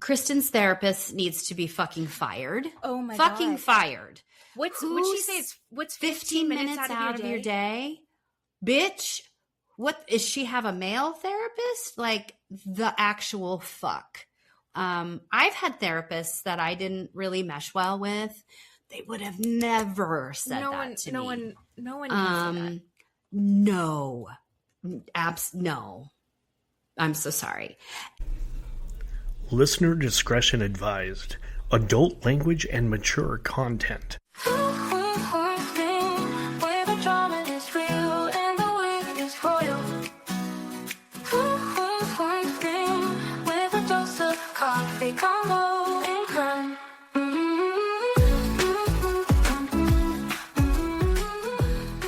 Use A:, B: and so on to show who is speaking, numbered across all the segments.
A: Kristen's therapist needs to be fucking fired.
B: Oh my
A: fucking
B: God.
A: fired.
B: What'd she say? What's 15 minutes out of your day?
A: Bitch, what is she have a male therapist? Like the actual fuck. I've had therapists that I didn't really mesh well with. They would have never said to me.
B: No one can say that.
A: No. No. I'm so sorry.
C: Listener discretion advised. Adult language and mature content.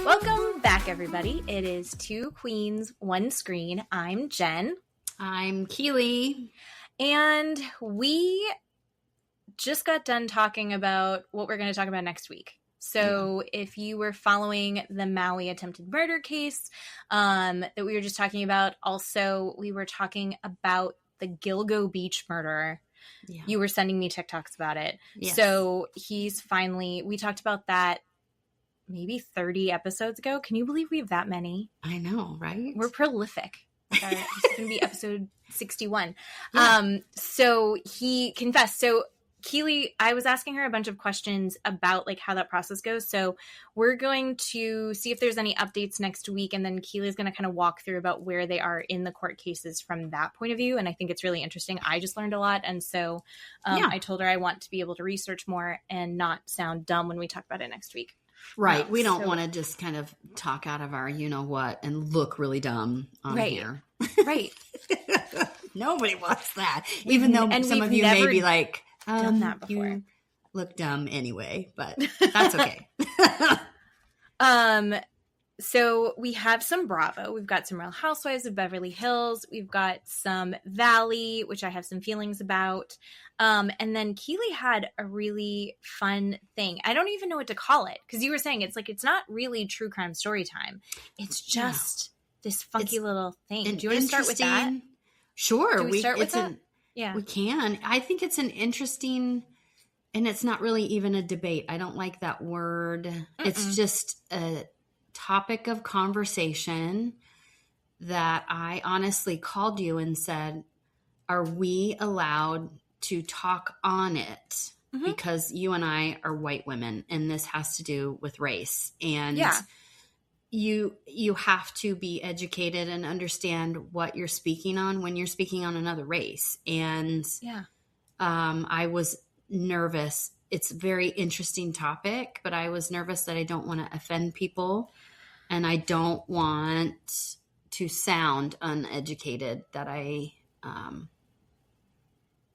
B: Welcome back, everybody. It is Two Queens, One Screen. I'm Jen.
A: I'm Keeley.
B: And we just got done talking about what we're going to talk about next week. So if you were following the Maui attempted murder case that we were just talking about, also we were talking about the Gilgo Beach murderer. Yeah. You were sending me TikToks about it. Yes. So we talked about that maybe 30 episodes ago. Can you believe we have that many?
A: I know, right?
B: We're prolific. This is going to be episode 61. Yeah. So he confessed. So Keeley, I was asking her a bunch of questions about like how that process goes. So we're going to see if there's any updates next week. And then Keeley's going to kind of walk through about where they are in the court cases from that point of view. And I think it's really interesting. I just learned a lot. And so I told her I want to be able to research more and not sound dumb when we talk about it next week.
A: Right. We don't want to just kind of talk out of our you-know-what and look really dumb on here.
B: Right.
A: Nobody wants that. Even though some of you may be like,
B: done that before.
A: You look dumb anyway, but that's okay.
B: So we have some Bravo. We've got some Real Housewives of Beverly Hills. We've got some Valley, which I have some feelings about. And then Keeley had a really fun thing. I don't even know what to call it, because you were saying it's not really true crime story time. It's just this funky little thing. Do you want to start with that?
A: Sure.
B: Do we start with that? Yeah.
A: We can. I think it's an interesting, and it's not really even a debate. I don't like that word. Mm-mm. It's just a topic of conversation that I honestly called you and said, are we allowed to talk on it? Mm-hmm. Because you and I are white women, and this has to do with race. And you have to be educated and understand what you're speaking on when you're speaking on another race. And I was nervous. It's a very interesting topic, but I was nervous that I don't want to offend people, and I don't want to sound uneducated that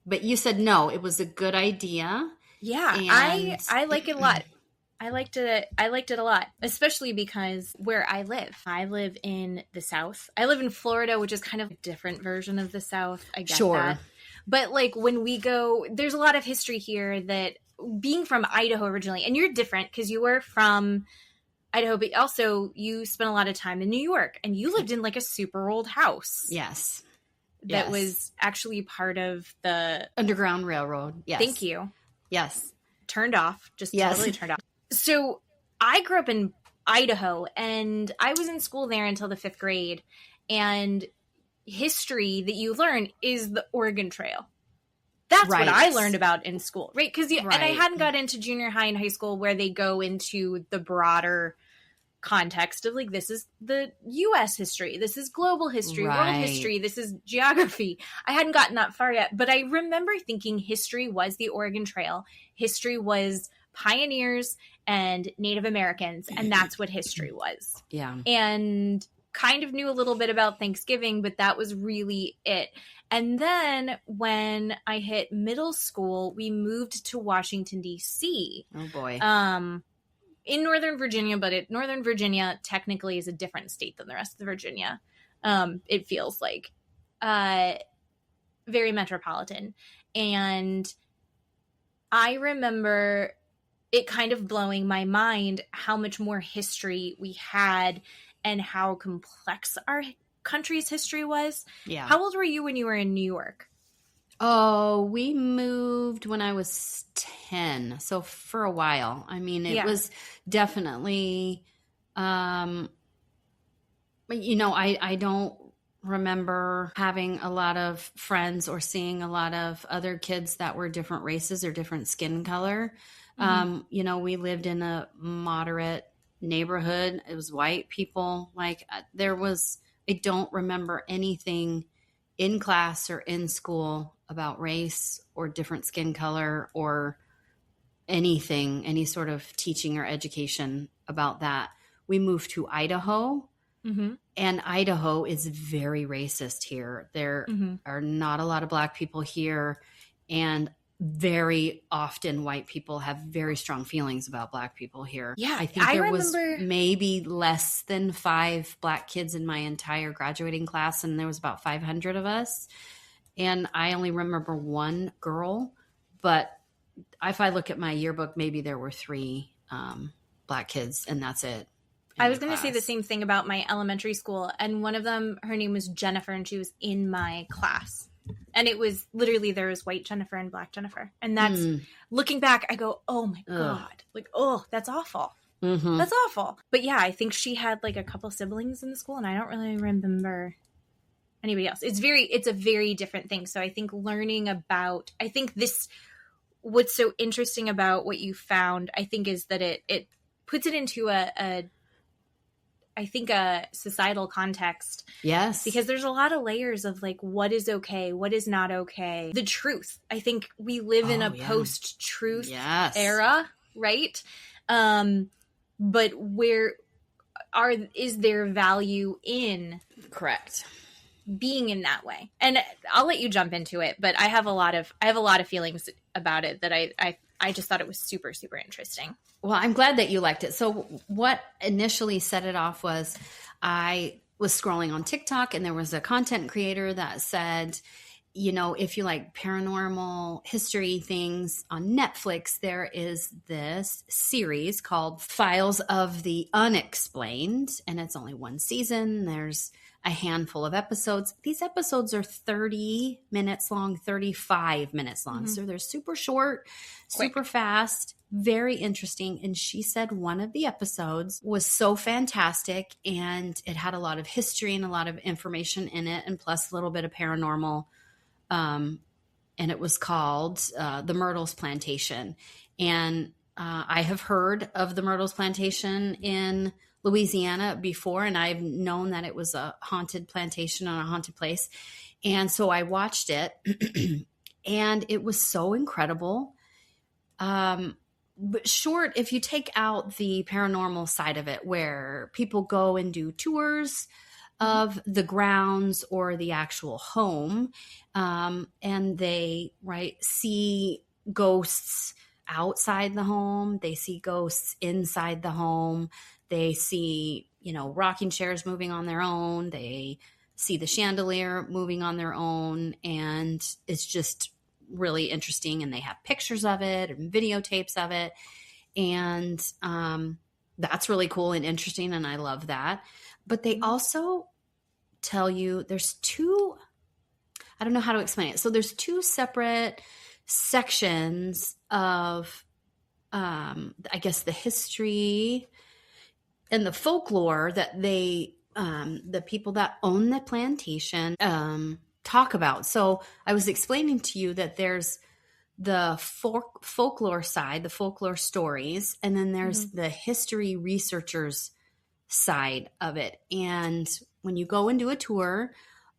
A: but you said no, it was a good idea.
B: Yeah. And I like it a lot. I liked it a lot, especially because where I live in the South. I live in Florida, which is kind of a different version of the South. I get that. But like when we go, there's a lot of history here that being from Idaho originally, and you're different because you were from Idaho, but also you spent a lot of time in New York, and you lived in like a super old house.
A: Yes.
B: That was actually part of the
A: Underground Railroad. Yes.
B: Thank you.
A: Yes.
B: Turned off. Just totally turned off. So I grew up in Idaho, and I was in school there until the 5th grade. And history that you learn is the Oregon Trail. That's what I learned about in school, right? And I hadn't got into junior high and high school where they go into the broader context of like, this is the U.S. history, this is global history, world history, this is geography. I hadn't gotten that far yet, but I remember thinking history was the Oregon Trail. History was pioneers and Native Americans, and that's what history was. Yeah. And kind of knew a little bit about Thanksgiving, but that was really it. And then when I hit middle school, we moved to Washington, D.C.
A: Oh, boy.
B: In Northern Virginia, but Northern Virginia technically is a different state than the rest of the Virginia. It feels like very metropolitan. And I remember it kind of blowing my mind how much more history we had and how complex our country's history was. Yeah. How old were you when you were in New York?
A: Oh, we moved when I was 10. So for a while. I mean, it was definitely, I don't remember having a lot of friends or seeing a lot of other kids that were different races or different skin color. We lived in a moderate neighborhood. It was white people. Like I don't remember anything in class or in school about race or different skin color or anything, any sort of teaching or education about that. We moved to Idaho, and Idaho is very racist here. There are not a lot of Black people here, and very often white people have very strong feelings about Black people here.
B: Yeah,
A: I think there was maybe less than 5 Black kids in my entire graduating class, and there was about 500 of us. And I only remember one girl, but if I look at my yearbook, maybe there were 3 Black kids, and that's it.
B: I was going to say the same thing about my elementary school, and one of them, her name was Jennifer, and she was in my class. And it was literally, there was white Jennifer and Black Jennifer. And that's, looking back, I go, oh my God. Like, oh, that's awful. That's awful. But yeah, I think she had like a couple siblings in the school, and I don't really remember anybody else. It's a very different thing. So I think what's so interesting about what you found, I think, is that it puts it into a societal context.
A: Yes.
B: Because there's a lot of layers of like, what is okay, what is not okay. The truth. I think we live in a post-truth era, right? But is there value in
A: correct
B: being in that way? And I'll let you jump into it, but I have a lot of feelings about it that I just thought it was super, super interesting.
A: Well, I'm glad that you liked it. So what initially set it off was I was scrolling on TikTok, and there was a content creator that said, if you like paranormal history things on Netflix, there is this series called Files of the Unexplained, and it's only 1 season. There's a handful of episodes. These episodes are 30 minutes long, 35 minutes long. So they're super short, super fast, very interesting. And she said one of the episodes was so fantastic, and it had a lot of history and a lot of information in it, and plus a little bit of paranormal. And it was called the Myrtles Plantation. And I have heard of the Myrtles Plantation in Louisiana before, and I've known that it was a haunted plantation on a haunted place. And so I watched it, and it was so incredible. But short, if you take out the paranormal side of it, where people go and do tours of the grounds or the actual home, and they see ghosts outside the home, they see ghosts inside the home, they see rocking chairs moving on their own, they see the chandelier moving on their own, and it's just really interesting. And they have pictures of it and videotapes of it, and that's really cool and interesting, and I love that. But they also tell you there's 2, I don't know how to explain it. So there's 2 separate sections of, I guess, the history and the folklore that they, the people that own the plantation, talk about. So I was explaining to you that there's the folklore side, the folklore stories, and then there's the history researchers side of it. And when you go and do a tour,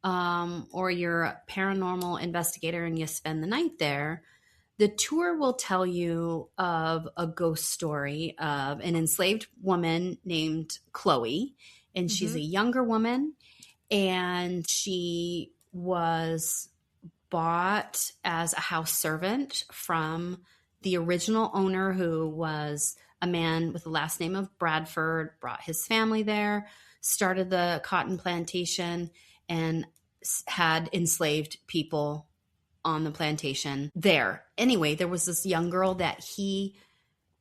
A: or you're a paranormal investigator and you spend the night there, the tour will tell you of a ghost story of an enslaved woman named Chloe. And she's a younger woman, and she was bought as a house servant from the original owner, who was a man with the last name of Bradford, brought his family there, started the cotton plantation, and had enslaved people on the plantation there. Anyway, there was this young girl that he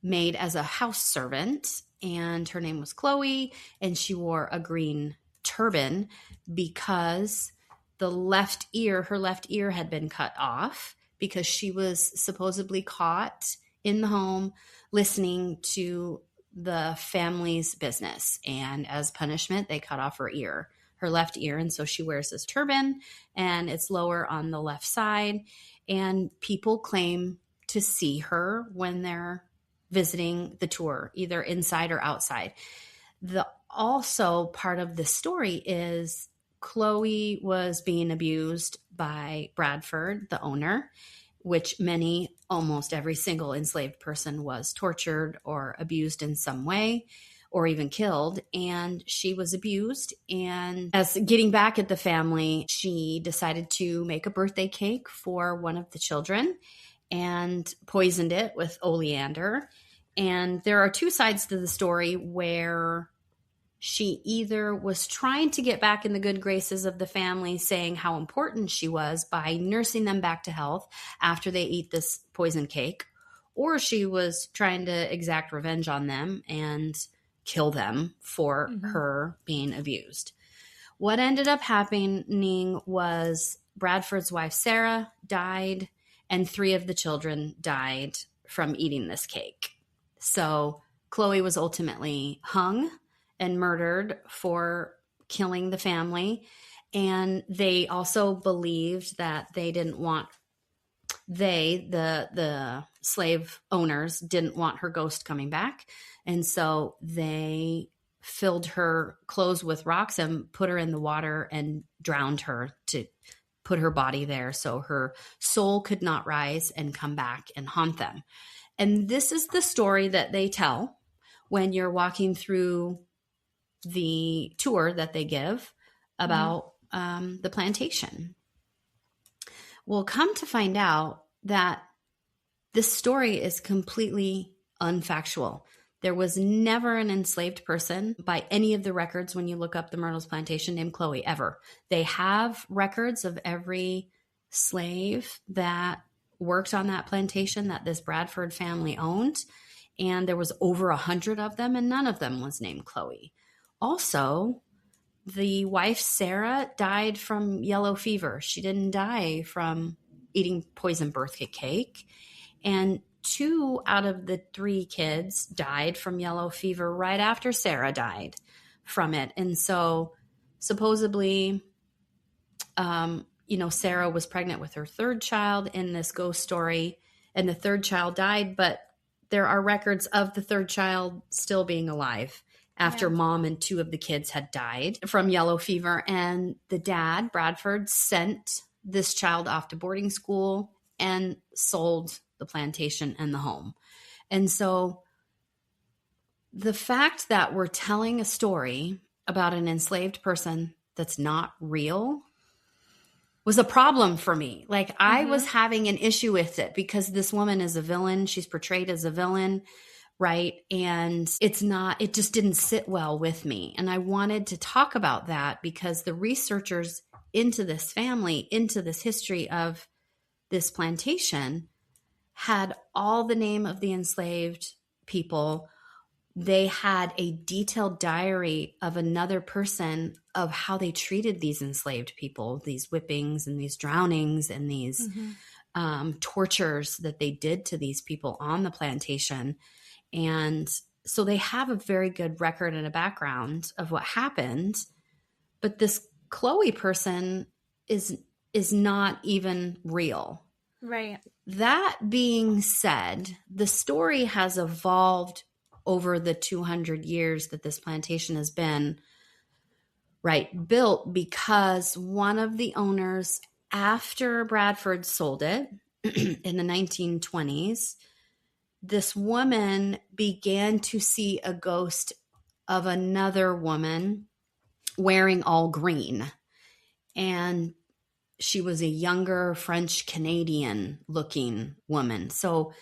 A: made as a house servant, and her name was Chloe, and she wore a green turban because the left ear, her left ear had been cut off because she was supposedly caught in the home listening to the family's business. And as punishment, they cut off her left ear. And so she wears this turban and it's lower on the left side. And people claim to see her when they're visiting the tour, either inside or outside. Also part of the story is Chloe was being abused by Bradford, the owner, which almost every single enslaved person was tortured or abused in some way or even killed. And she was abused. And as getting back at the family, she decided to make a birthday cake for one of the children and poisoned it with oleander. And there are two sides to the story where she either was trying to get back in the good graces of the family, saying how important she was by nursing them back to health after they eat this poison cake, or she was trying to exact revenge on them and kill them for her being abused. What ended up happening was Bradford's wife, Sarah, died, and 3 of the children died from eating this cake. So Chloe was ultimately hung and murdered for killing the family. And they also believed that the slave owners didn't want her ghost coming back. And so they filled her clothes with rocks and put her in the water and drowned her to put her body there so her soul could not rise and come back and haunt them. And this is the story that they tell when you're walking through the tour that they give about the plantation. We'll come to find out that this story is completely unfactual. There was never an enslaved person by any of the records when you look up the Myrtles plantation named Chloe, ever. They have records of every slave that worked on that plantation that this Bradford family owned. And there was over 100 of them, and none of them was named Chloe. Also, the wife, Sarah, died from yellow fever. She didn't die from eating poison birthday cake. And 2 out of the 3 kids died from yellow fever right after Sarah died from it. And so supposedly, Sarah was pregnant with her 3rd child in this ghost story, and the 3rd child died, but there are records of the 3rd child still being alive after mom and 2 of the kids had died from yellow fever. And the dad, Bradford, sent this child off to boarding school and sold the plantation and the home. And so the fact that we're telling a story about an enslaved person that's not real was a problem for me. Like, I was having an issue with it because this woman is a villain. She's portrayed as a villain, right? And it just didn't sit well with me. And I wanted to talk about that because the researchers into this family, into this history of this plantation, had all the name of the enslaved people. They had a detailed diary of another person of how they treated these enslaved people, these whippings and these drownings and these tortures that they did to these people on the plantation. And so they have a very good record and a background of what happened. But this Chloe person is not even real.
B: Right.
A: That being said, the story has evolved over the 200 years that this plantation has been built, because one of the owners, after Bradford sold it in the 1920s, this woman began to see a ghost of another woman wearing all green. And she was a younger French Canadian looking woman. So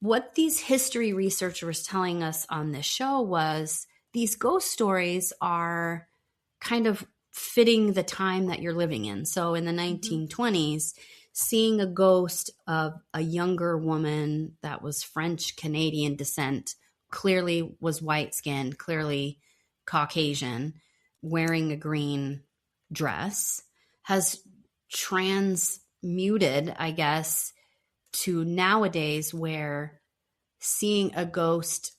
A: what these history researchers telling us on this show was these ghost stories are kind of fitting the time that you're living in. So in the 1920s, seeing a ghost of a younger woman that was French Canadian descent, clearly was white skinned, clearly Caucasian, wearing a green dress, has transmuted, I guess, to nowadays where seeing a ghost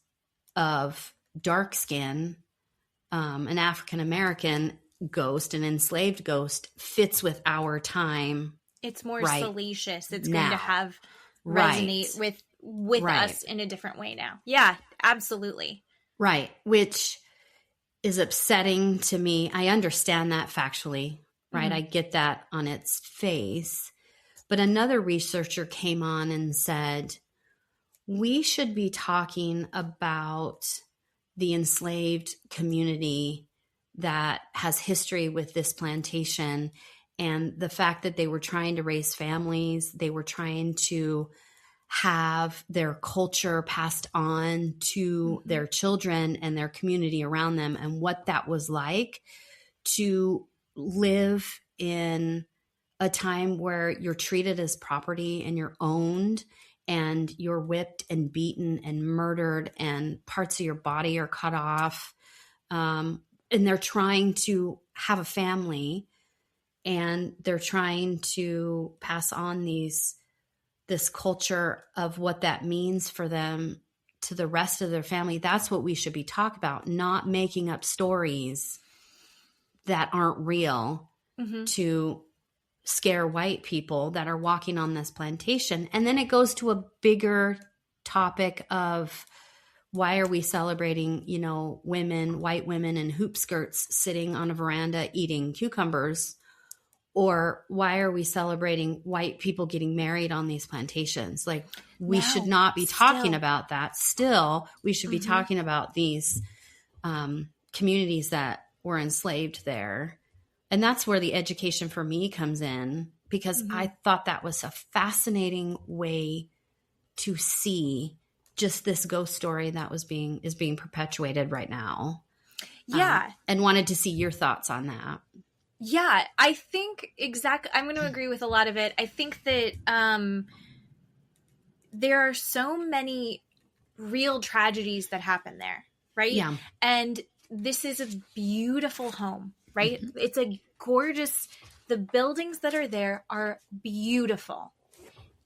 A: of dark skin, an African American ghost, an enslaved ghost, fits with our time.
B: It's more
A: right
B: salacious. It's
A: now.
B: going to have
A: Right.
B: resonate with
A: Right.
B: us in a different way now. Yeah, absolutely.
A: Right. Which is upsetting to me. I understand that factually, right? I get that on its face. But another researcher came on and said, we should be talking about the enslaved community that has history with this plantation and the fact that they were trying to raise families. They were trying to have their culture passed on to their children and their community around them, and what that was like to live in a time where you're treated as property and you're owned and you're whipped and beaten and murdered and parts of your body are cut off. And they're trying to have a family and they're trying to pass on this culture of what that means for them to the rest of their family. That's what we should be talking about, not making up stories that aren't real to scare white people that are walking on this plantation. And then it goes to a bigger topic of why are we celebrating, women, white women in hoop skirts sitting on a veranda eating cucumbers? Or why are we celebrating white people getting married on these plantations? Like, we should not be talking about that. Still, we should be talking about these communities that were enslaved there. And that's where the education for me comes in, because I thought that was a fascinating way to see just this ghost story that is being perpetuated right now.
B: Yeah.
A: And wanted to see your thoughts on that.
B: Yeah, I think I'm going to agree with a lot of it. I think that there are so many real tragedies that happen there, right?
A: Yeah.
B: And this is a beautiful home, right? It's a gorgeous, the buildings that are there are beautiful.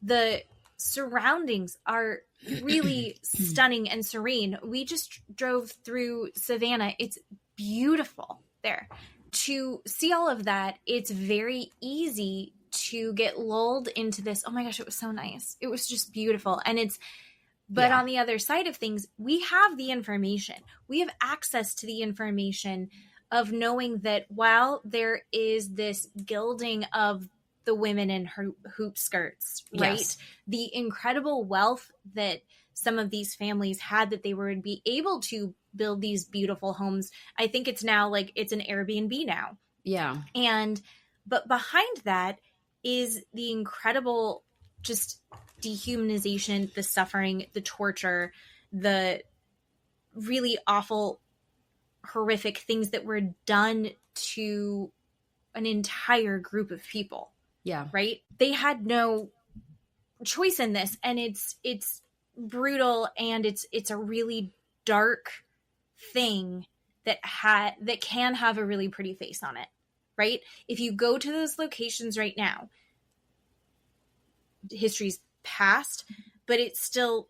B: The surroundings are really stunning and serene. We just drove through Savannah. It's beautiful there. To see all of that, it's very easy to get lulled into this. Oh my gosh, it was so nice. It was just beautiful. And but on the other side of things, we have the information. We have access to the information of knowing that while there is this gilding of the women in hoop skirts, right?
A: Yes.
B: The incredible wealth that some of these families had, that they would be able to build these beautiful homes. I think it's now like it's an Airbnb now.
A: Yeah.
B: But behind that is the incredible just dehumanization, the suffering, the torture, the really awful, horrific things that were done to an entire group of people.
A: Yeah.
B: Right? They had no choice in this, and it's brutal, and it's a really dark thing that can have a really pretty face on it, right? If you go to those locations right now, history's past, but it's still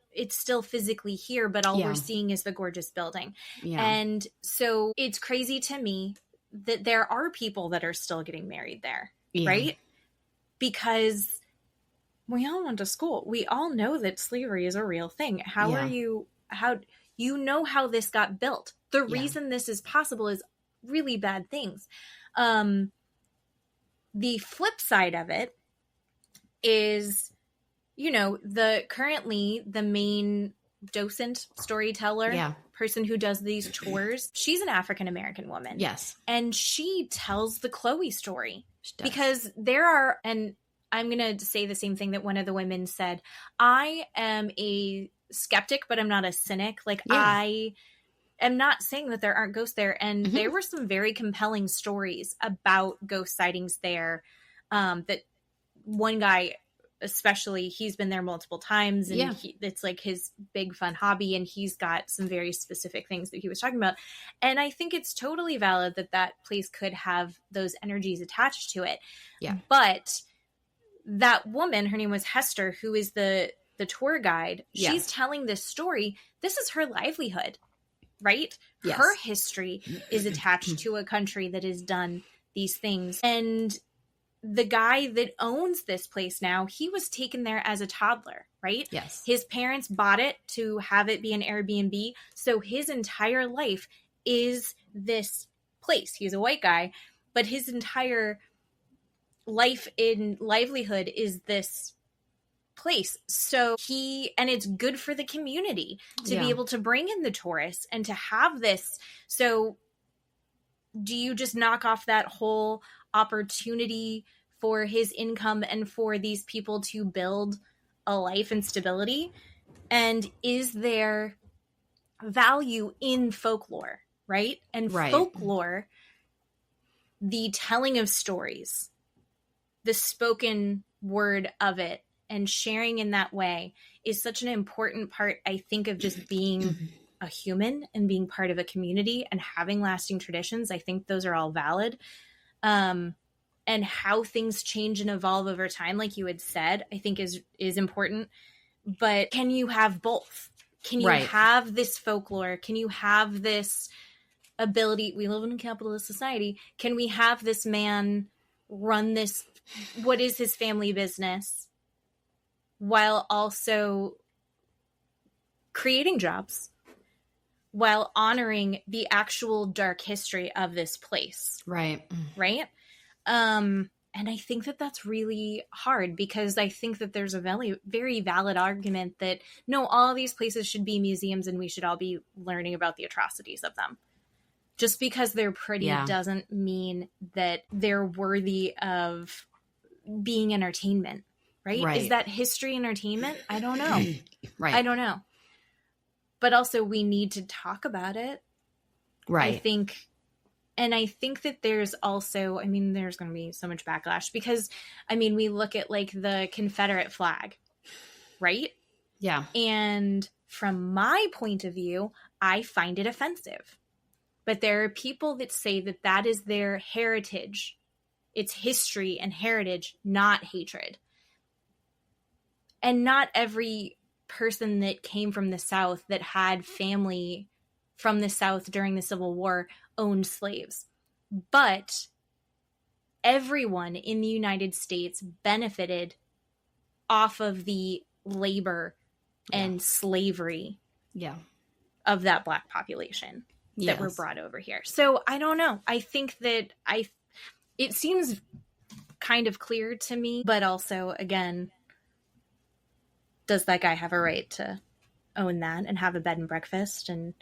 B: physically here, but all we're seeing is the gorgeous building. Yeah. And so it's crazy to me that there are people that are still getting married there, right? Because we all went to school. We all know that slavery is a real thing. How this got built. The reason this is possible is really bad things. The flip side of it is, currently the main docent, storyteller, person who does these tours, she's an African-American woman.
A: Yes.
B: And she tells the Chloe story. Because there are, and I'm going to say the same thing that one of the women said, I am a skeptic, but I'm not a cynic. I am not saying that there aren't ghosts there. And there were some very compelling stories about ghost sightings there. That one guy especially he's been there multiple times, and
A: Yeah.
B: it's like his big fun hobby, and he's got some very specific things that he was talking about. And I think it's totally valid that that place could have those energies attached to it.
A: Yeah.
B: But that woman, her name was Hester, who is the tour guide.
A: Yeah.
B: She's telling this story. This is her livelihood, right?
A: Yes.
B: Her history is attached to a country that has done these things. And the guy that owns this place now, he was taken there as a toddler, right?
A: Yes.
B: His parents bought it to have it be an Airbnb. So his entire life is this place. He's a white guy, but his entire life in livelihood is this place. So and it's good for the community to be able to bring in the tourists and to have this. So do you just knock off that whole opportunity for his income and for these people to build a life and stability? And is there value in folklore, right? And folklore, the telling of stories, the spoken word of it, and sharing in that way is such an important part, I think, of just being a human and being part of a community and having lasting traditions. I think those are all valid. And how things change and evolve over time, like you had said, I think is important. But can you have both? Can you have this folklore? Can you have this ability? We live in a capitalist society. Can we have this man run this, what is his family business, while also creating jobs, while honoring the actual dark history of this place? Right. And I think that that's really hard, because I think that there's a very, very valid argument that no, all of these places should be museums and we should all be learning about the atrocities of them. Just because they're pretty doesn't mean that they're worthy of being entertainment, right? Is that history entertainment? I don't know. I don't know. But also we need to talk about it. I think that there's also, I mean, there's going to be so much backlash because, I mean, we look at like the Confederate flag, right? Yeah. And from my point of view, I find it offensive. But there are people that say that that is their heritage. It's history and heritage, not hatred. And not every person that came from the South that had family from the South during the Civil War owned slaves. But everyone in the United States benefited off of the labor and slavery of that Black population that were brought over here. So I don't know. I think that it seems kind of clear to me, but also, again, does that guy have a right to own that and have a bed and breakfast? And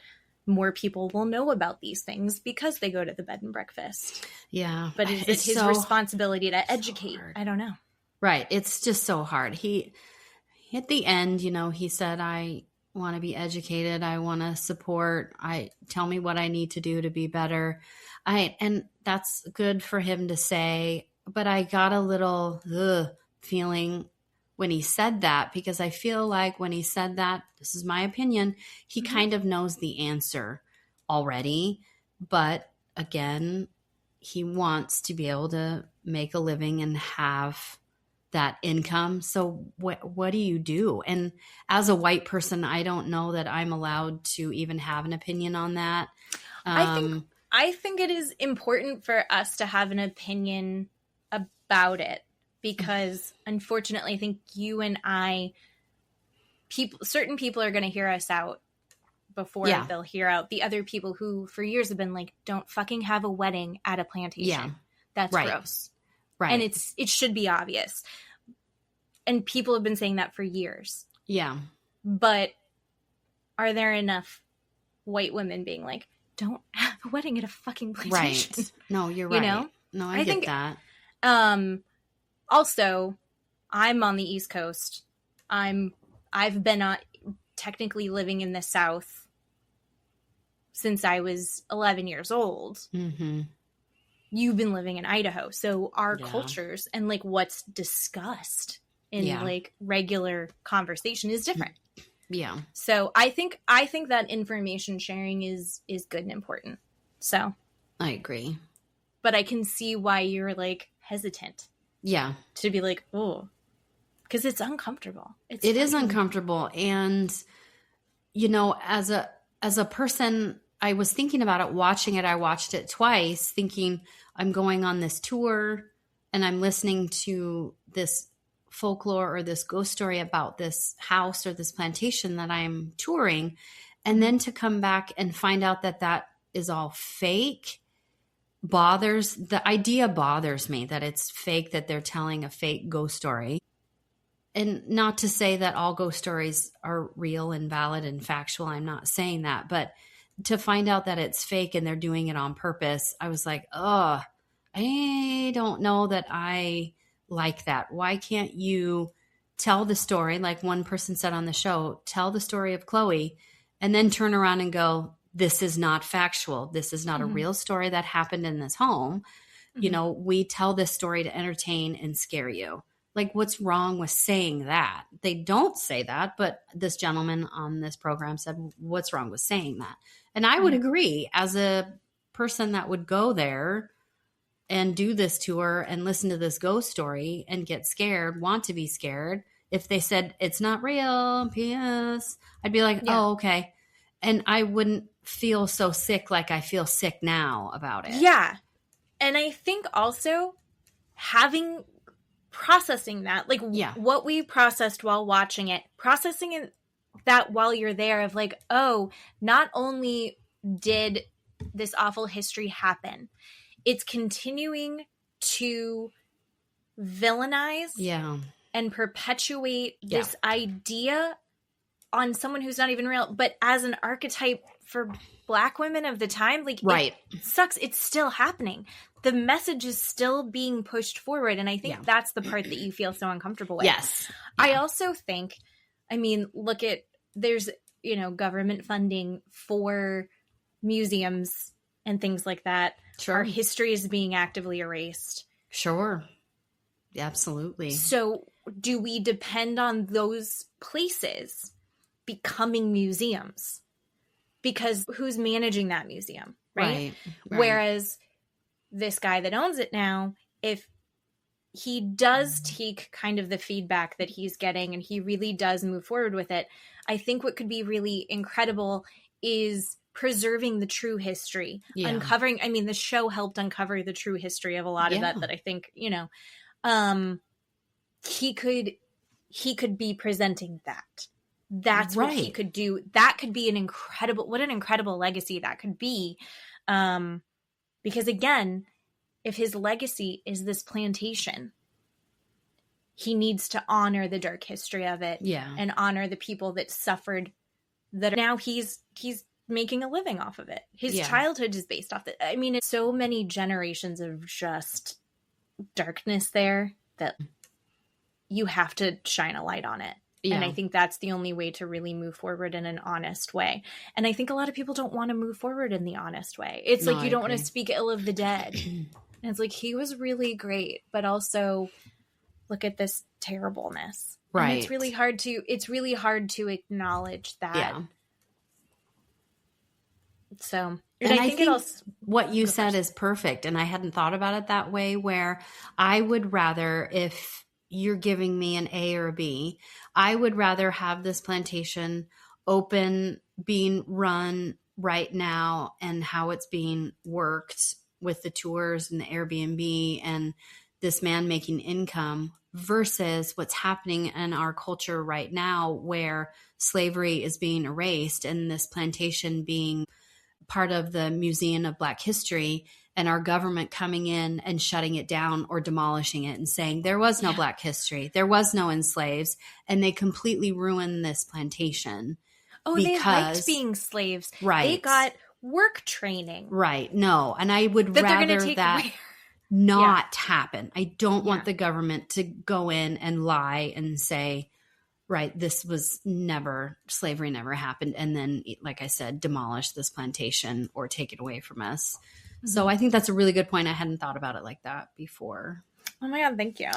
B: more people will know about these things because they go to the bed and breakfast. Yeah. But is it his responsibility to educate? I don't know.
A: Right. It's just so hard. He, at the end, you know, he said, I want to be educated. I want to support. Tell me what I need to do to be better. And that's good for him to say, but I got a little feeling when he said that, because I feel like when he said that, this is my opinion, he kind of knows the answer already. But again, he wants to be able to make a living and have that income. So what do you do? And as a white person, I don't know that I'm allowed to even have an opinion on that.
B: I think it is important for us to have an opinion about it, because unfortunately, I think you and certain people are going to hear us out before they'll hear out the other people who for years have been like, don't fucking have a wedding at a plantation. Yeah. That's gross. Right. And it should be obvious. And people have been saying that for years. Yeah. But are there enough white women being like, don't have a wedding at a fucking plantation?
A: Right. No, you're right. You know? No, I get that.
B: Also, I'm on the East Coast. I've been technically living in the South since I was 11 years old. Mm-hmm. You've been living in Idaho. So our cultures and like what's discussed in like regular conversation is different.
A: Yeah.
B: So I think that information sharing is good and important. So
A: I agree.
B: But I can see why you're like hesitant.
A: Yeah.
B: To be like, oh, because it's uncomfortable. It
A: is uncomfortable. And, you know, as a person, I was thinking about it, watching it. I watched it twice thinking I'm going on this tour and I'm listening to this folklore or this ghost story about this house or this plantation that I'm touring. And then to come back and find out that is all fake the idea bothers me, that it's fake, that they're telling a fake ghost story. And not to say that all ghost stories are real and valid and factual. I'm not saying that, but to find out that it's fake and they're doing it on purpose, I was like, oh, I don't know that I like that. Why can't you tell the story, like one person said on the show, tell the story of Chloe and then turn around and go, this is not factual. This is not a real story that happened in this home. You know, we tell this story to entertain and scare you. Like, what's wrong with saying that? They don't say that, but this gentleman on this program said, what's wrong with saying that? And I would agree, as a person that would go there and do this tour and listen to this ghost story and get scared, want to be scared. If they said it's not real, P.S., I'd be like, oh, okay. And I wouldn't feel so sick like I feel sick now about it.
B: Yeah. And I think also processing that, like what we processed while watching it, processing that while you're there of like, oh, not only did this awful history happen, it's continuing to villainize and perpetuate this idea on someone who's not even real, but as an archetype for Black women of the time, like, it sucks. It's still happening. The message is still being pushed forward. And I think that's the part that you feel so uncomfortable with.
A: Yes.
B: I also think, I mean, look at, there's, you know, government funding for museums and things like that.
A: Sure.
B: Our history is being actively erased.
A: Sure. Absolutely.
B: So do we depend on those places becoming museums? Because who's managing that museum, right? Whereas this guy that owns it now, if he does take kind of the feedback that he's getting and he really does move forward with it, I think what could be really incredible is preserving the true history, uncovering. I mean, the show helped uncover the true history of a lot of that I think, you know, he could be presenting that. That's what he could do. That could be an incredible legacy that could be. Because again, if his legacy is this plantation, he needs to honor the dark history of it and honor the people that suffered, that now he's making a living off of it. His childhood is based off that. I mean, it's so many generations of just darkness there that you have to shine a light on it. Yeah. And I think that's the only way to really move forward in an honest way. And I think a lot of people don't want to move forward in the honest way. It's like, you don't want to speak ill of the dead. And it's like, he was really great, but also look at this terribleness. Right. And it's really hard to acknowledge that. Yeah. So,
A: and I think what you said is perfect. And I hadn't thought about it that way, where I would rather, if you're giving me an A or a B, I would rather have this plantation open, being run right now, and how it's being worked with the tours and the Airbnb and this man making income, versus what's happening in our culture right now, where slavery is being erased and this plantation being part of the Museum of Black History, and our government coming in and shutting it down or demolishing it and saying there was no Black history, there was no enslaved, and they completely ruined this plantation.
B: Oh, they liked being slaves.
A: Right.
B: They got work training.
A: Right. No. And I would rather that not happen. I don't want the government to go in and lie and say, right, this was slavery never happened. And then, like I said, demolish this plantation or take it away from us. So I think that's a really good point. I hadn't thought about it like that before.
B: Oh my God, thank you.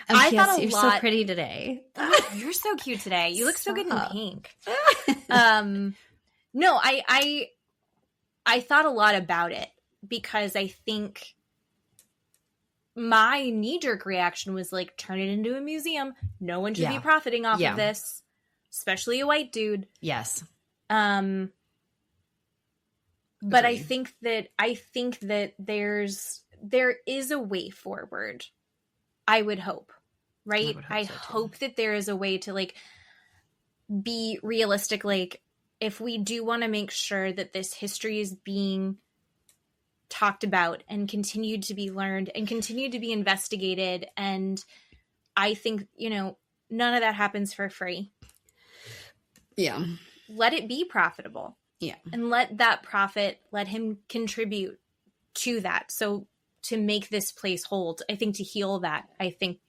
A: I thought you're so pretty today.
B: You're so cute today. You look so good in pink. No, I thought a lot about it because I think my knee-jerk reaction was like, turn it into a museum. No one should be profiting off of this, especially a white dude.
A: Yes.
B: But I think that there is a way forward. I would hope, right? I hope that there is a way to like be realistic. Like, if we do want to make sure that this history is being talked about and continued to be learned and continued to be investigated, and I think, you know, none of that happens for free.
A: Yeah.
B: Let it be profitable.
A: Yeah.
B: And let that profit, let him contribute to that. So to make this place hold, I think to heal that, I think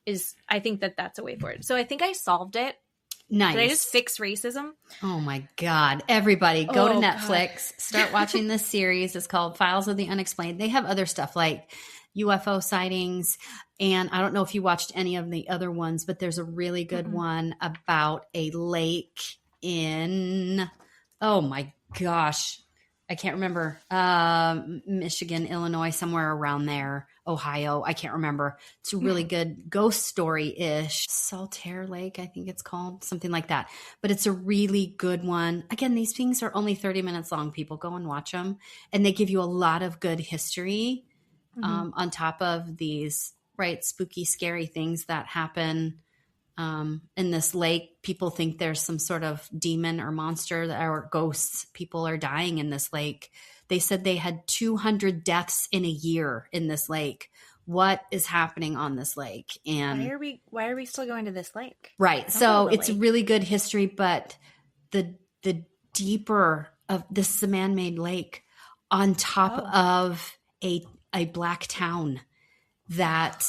B: that that's a way forward. So I think I solved it.
A: Nice.
B: Did I just fix racism?
A: Oh my God. Everybody go to Netflix, start watching this series. It's called Files of the Unexplained. They have other stuff like UFO sightings. And I don't know if you watched any of the other ones, but there's a really good one about a lake in, oh my gosh, I can't remember, Michigan, Illinois, somewhere around there, Ohio. I can't remember. It's a really good ghost story-ish. Saltaire Lake, I think it's called, something like that. But it's a really good one. Again, these things are only 30 minutes long. People go and watch them. And they give you a lot of good history on top of these, right, spooky, scary things that happen in this lake. People think there's some sort of demon or monster or ghosts. People are dying in this lake. They said they had 200 deaths in a year in this lake. What is happening on this lake? And
B: why are we still going to this lake?
A: Right. So it's a really good history, but the deeper of this is a man-made lake on top of a black town that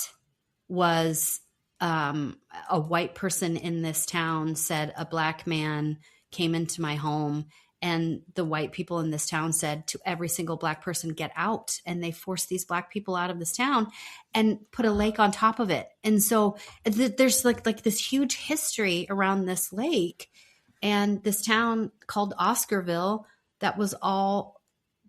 A: was a white person in this town said a black man came into my home, and the white people in this town said to every single black person, get out. And they forced these black people out of this town and put a lake on top of it. And so there's like this huge history around this lake and this town called Oscarville that was all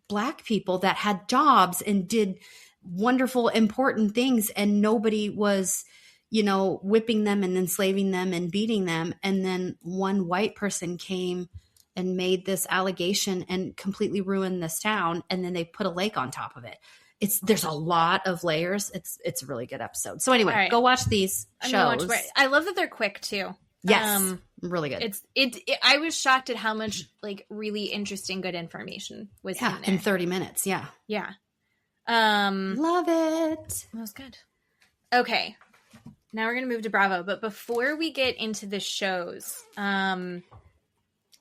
A: black people that had jobs and did wonderful, important things. And nobody was, you know, whipping them and enslaving them and beating them. And then one white person came and made this allegation and completely ruined this town. And then they put a lake on top of it. There's a lot of layers. It's a really good episode. So anyway, go watch these shows.
B: I love that they're quick too.
A: Yes. Really good.
B: I was shocked at how much like really interesting, good information was in there.
A: In 30 minutes. Yeah.
B: Yeah.
A: Love it.
B: That was good. Okay. Now we're going to move to Bravo. But before we get into the shows,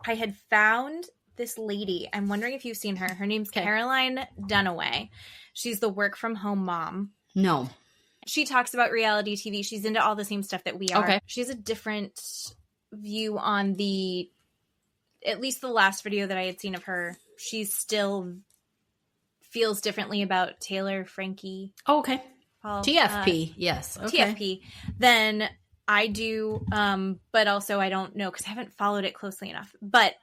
B: I had found this lady. I'm wondering if you've seen her. Her name's Caroline Dunaway. She's the work from home mom.
A: No.
B: She talks about reality TV. She's into all the same stuff that we are.
A: Okay.
B: She has a different view on at least the last video that I had seen of her. She still feels differently about Taylor, Frankie.
A: Oh, okay.
B: Paul,
A: TFP. Yes. Okay.
B: TFP. Then I do, but also I don't know because I haven't followed it closely enough. But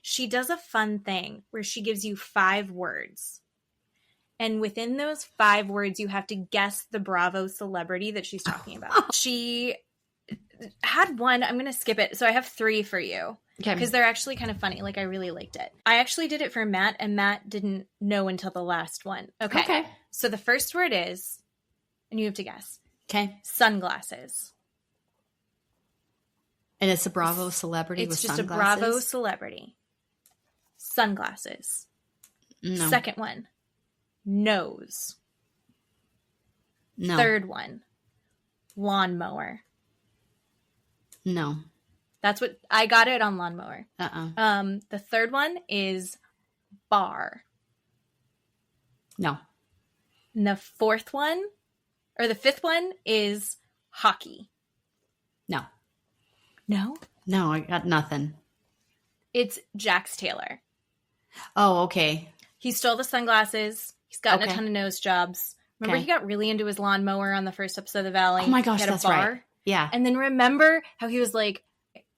B: she does a fun thing where she gives you 5 words. And within those 5 words, you have to guess the Bravo celebrity that she's talking about. She had one. I'm going to skip it. So I have 3 for you.
A: Okay.
B: Because they're actually kind of funny. Like, I really liked it. I actually did it for Matt, and Matt didn't know until the last one. Okay. So the first word is, and you have to guess.
A: Okay.
B: Sunglasses.
A: And it's a Bravo celebrity with sunglasses?
B: It's just a Bravo celebrity. Sunglasses.
A: No.
B: Second one. Nose.
A: No.
B: Third one. Lawnmower.
A: No.
B: That's what I got it on lawnmower.
A: Uh-uh.
B: The third one is bar.
A: No.
B: And the fifth one is hockey.
A: No.
B: No?
A: No, I got nothing.
B: It's Jax Taylor.
A: Oh, okay.
B: He stole the sunglasses. He's gotten a ton of nose jobs. Remember he got really into his lawnmower on the first episode of The Valley?
A: Oh my gosh, that's right. Yeah.
B: And then remember how he was like,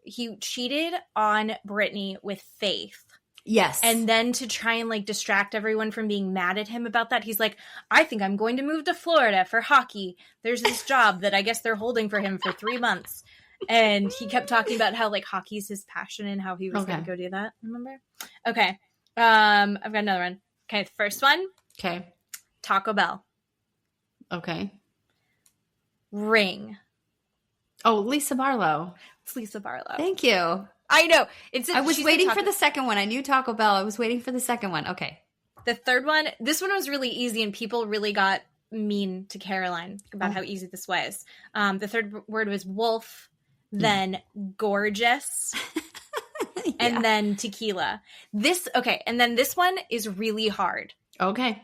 B: he cheated on Brittany with Faith.
A: Yes.
B: And then to try and like distract everyone from being mad at him about that, he's like, I think I'm going to move to Florida for hockey. There's this job that I guess they're holding for him for 3 months. And he kept talking about how like hockey's his passion and how he was going to go do that. Remember? Okay. I've got another one. Okay. The first one.
A: Okay.
B: Taco Bell.
A: Okay.
B: Ring.
A: Oh, Lisa Barlow.
B: It's Lisa Barlow.
A: Thank you.
B: I know.
A: I was waiting for the second one. I knew Taco Bell. I was waiting for the second one. Okay.
B: The third one, this one was really easy and people really got mean to Caroline about how easy this was. The third word was wolf, then gorgeous, and then tequila. And then this one is really hard.
A: Okay.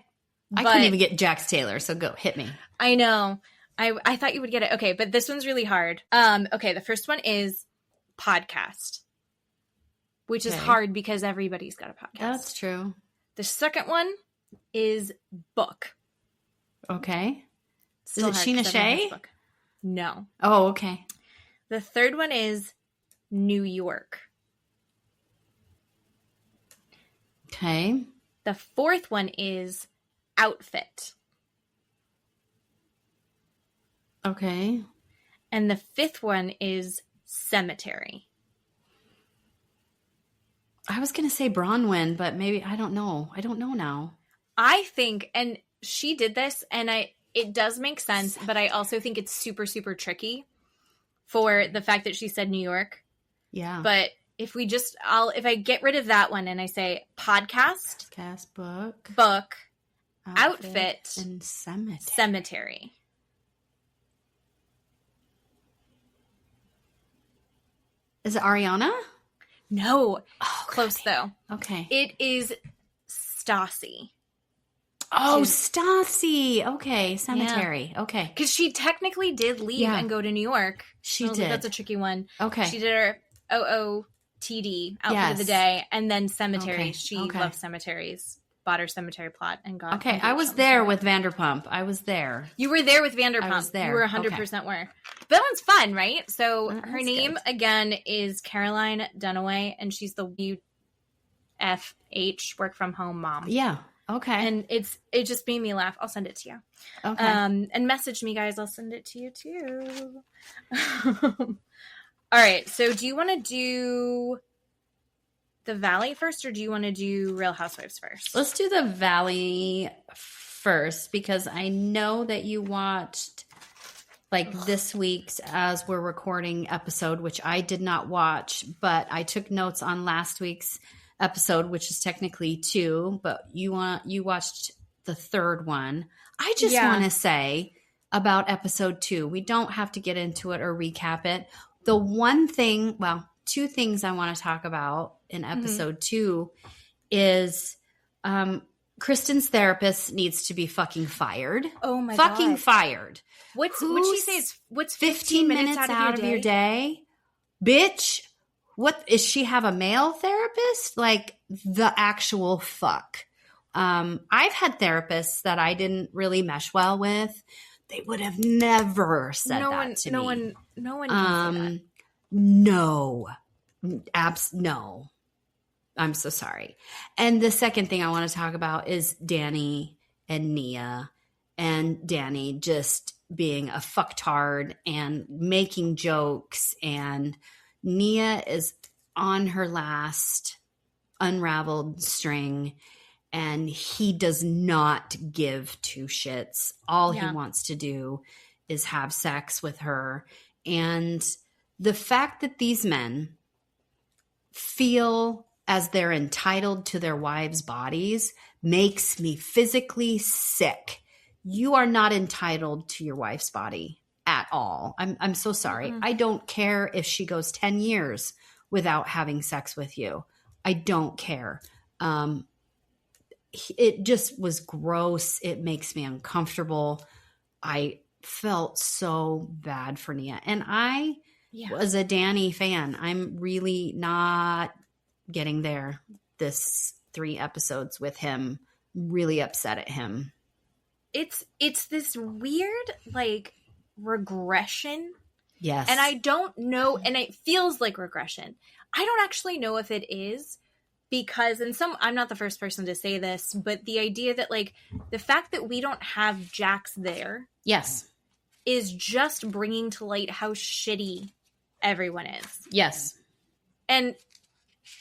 A: I couldn't even get Jax Taylor, so go. Hit me.
B: I know. I thought you would get it. Okay, but this one's really hard. Okay, the first one is podcast. Which is hard because everybody's got a podcast.
A: That's true.
B: The second one is book.
A: Okay. Is it Sheena Shea?
B: No.
A: Oh, okay.
B: The third one is New York.
A: Okay.
B: The fourth one is outfit.
A: Okay.
B: And the fifth one is cemetery.
A: I was going to say Bronwyn, but maybe, I don't know. I don't know now.
B: I think, and she did this, and it does make sense, but I also think it's super, super tricky for the fact that she said New York.
A: Yeah.
B: But if I get rid of that one and I say podcast, book, outfit,
A: and
B: cemetery.
A: Is it Ariana?
B: No.
A: Oh,
B: close though.
A: Okay.
B: It is Stassi.
A: Oh, Stassi. Okay. Cemetery. Yeah. Okay.
B: Because she technically did leave and go to New York.
A: She did.
B: That's a tricky one.
A: Okay.
B: She did her OOTD, outfit of the day, and then cemetery.
A: Okay.
B: She loves cemeteries. Bought her cemetery plot and got.
A: Okay. I was there with Vanderpump. I was there.
B: You were there with Vanderpump.
A: I was there.
B: You were 100% were. That one's fun, right? So her name again is Caroline Dunaway, and she's the WFH work from home mom.
A: Yeah. Okay.
B: And it just made me laugh. I'll send it to you.
A: Okay.
B: And message me, guys. I'll send it to you too. All right. So do you want to do the Valley first, or do you want to do Real Housewives first?
A: Let's do the Valley first, because I know that you watched this week's, as we're recording, episode, which I did not watch, but I took notes on last week's episode, which is technically 2, but you watched the third one. I just want to say about episode 2, we don't have to get into it or recap it. The one thing, well, 2 things I want to talk about in episode 2 is Kristen's therapist needs to be fucking fired.
B: Oh my god.
A: Fucking fired.
B: What'd she say? What's 15 minutes out of your day?
A: Bitch, what, is she have a male therapist? Like, the actual fuck. I've had therapists that I didn't really mesh well with. They would have never said that to me.
B: No one can say that.
A: No. No. I'm so sorry. And the second thing I want to talk about is Danny and Nia, and Danny just being a fucktard and making jokes, and Nia is on her last unraveled string, and he does not give 2 shits. All he wants to do is have sex with her. And the fact that these men feel as they're entitled to their wives' bodies makes me physically sick. You are not entitled to your wife's body at all. I'm so sorry. Mm-hmm. I don't care if she goes 10 years without having sex with you. I don't care. It just was gross. It makes me uncomfortable. I felt so bad for Nia. And I was a Danny fan. I'm really not getting there. This 3 episodes with him, really upset at him.
B: it's this weird, like, regression.
A: Yes.
B: And I don't know, and it feels like regression. I don't actually know if it is, because I'm not the first person to say this, but the idea that, like, the fact that we don't have Jax there.
A: Yes.
B: Is just bringing to light how shitty everyone is.
A: Yes.
B: And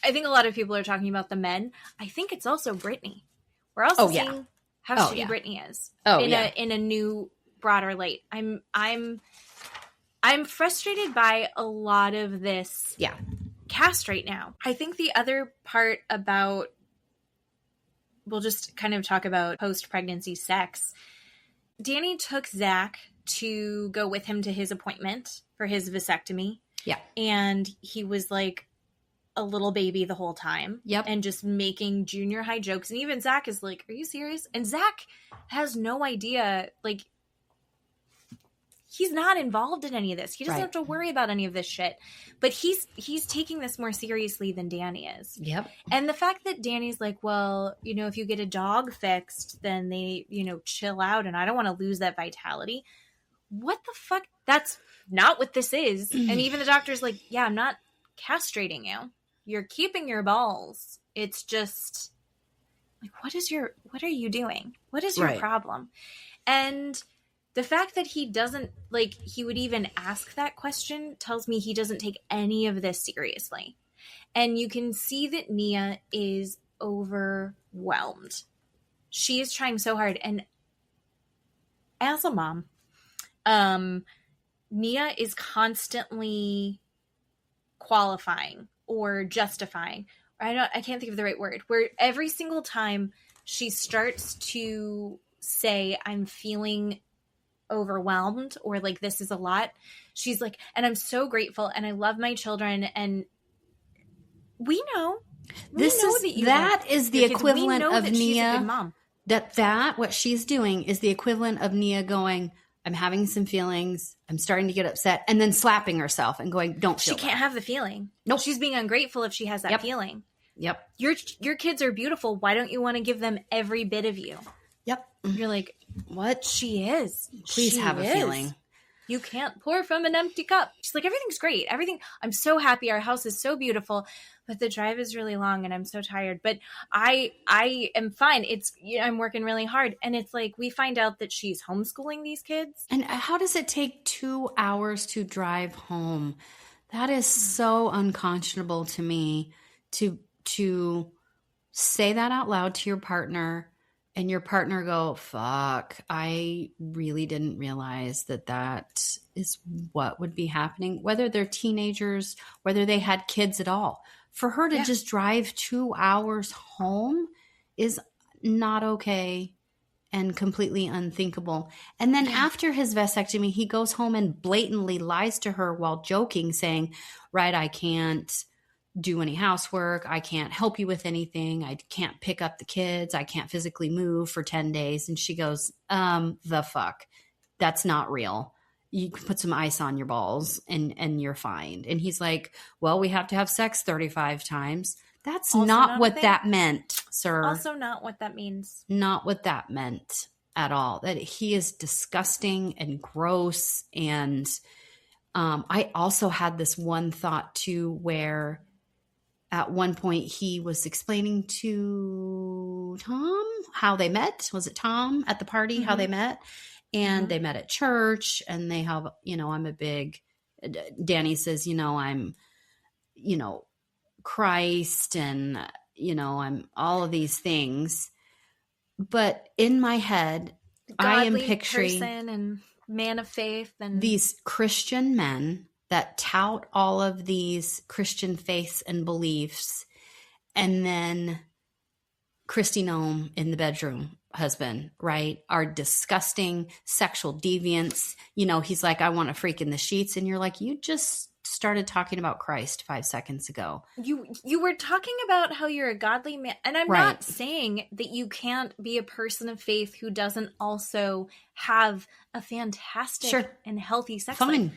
B: I think a lot of people are talking about the men. I think it's also Brittany. We're also seeing how shitty Brittany is in a new, broader light. I'm frustrated by a lot of this cast right now. I think the other part about, we'll just kind of talk about post-pregnancy sex. Danny took Zach to go with him to his appointment for his vasectomy.
A: Yeah.
B: And he was like a little baby the whole time.
A: Yep.
B: And just making junior high jokes. And even Zach is like, are you serious? And Zach has no idea, like, he's not involved in any of this. He doesn't have to worry about any of this shit. But he's taking this more seriously than Danny is.
A: Yep.
B: And the fact that Danny's like, well, you know, if you get a dog fixed, then they, you know, chill out, and I don't want to lose that vitality. What the fuck? That's not what this is. And even the doctor's like, yeah, I'm not castrating you. You're keeping your balls. It's just like, what are you doing? What is your problem? And the fact that he doesn't, like, he would even ask that question tells me he doesn't take any of this seriously. And you can see that Nia is overwhelmed. She is trying so hard. And as a mom, Nia is constantly qualifying or justifying. I can't think of the right word. Where every single time she starts to say, I'm feeling overwhelmed, or like, this is a lot, she's like, and I'm so grateful, and I love my children, and we know
A: that is the equivalent of Nia.
B: She's a good mom.
A: That what she's doing is the equivalent of Nia going, I'm having some feelings, I'm starting to get upset, and then slapping herself and going, don't feel
B: She can't have the feeling.
A: Nope.
B: She's being ungrateful if she has that feeling.
A: Yep.
B: Your kids are beautiful. Why don't you want to give them every bit of you?
A: Yep.
B: You're like,
A: what?
B: She is.
A: Please have a feeling.
B: You can't pour from an empty cup. She's like, everything's great. I'm so happy. Our house is so beautiful, but the drive is really long and I'm so tired. But I am fine. I'm working really hard. And it's like, we find out that she's homeschooling these kids.
A: And how does it take 2 hours to drive home? That is so unconscionable to me, to say that out loud to your partner, and your partner go, fuck, I really didn't realize that is what would be happening, whether they're teenagers, whether they had kids at all. For her to just drive 2 hours home is not okay and completely unthinkable. And then after his vasectomy, he goes home and blatantly lies to her while joking, saying, right, I can't do any housework. I can't help you with anything. I can't pick up the kids. I can't physically move for 10 days. And she goes, the fuck? That's not real. You can put some ice on your balls and you're fine. And he's like, well, we have to have sex 35 times. That's also not what that meant, sir.
B: Also not what that means.
A: Not what that meant at all. That he is disgusting and gross. And I also had this one thought too, where at one point he was explaining to Tom how they met. Was it Tom at the party, how they met? And they met at church, and they have, I'm a big, Danny says, I'm, Christ, and, I'm all of these things. But in my head, I am picturing
B: person and man of faith and
A: these Christian men that tout all of these Christian faiths and beliefs, and then Christy Nome in the bedroom, husband, right, are disgusting sexual deviants. He's like, I want to freak in the sheets. And you're like, you just started talking about Christ 5 seconds ago.
B: You were talking about how you're a godly man. And I'm not saying that you can't be a person of faith who doesn't also have a fantastic and healthy sex life.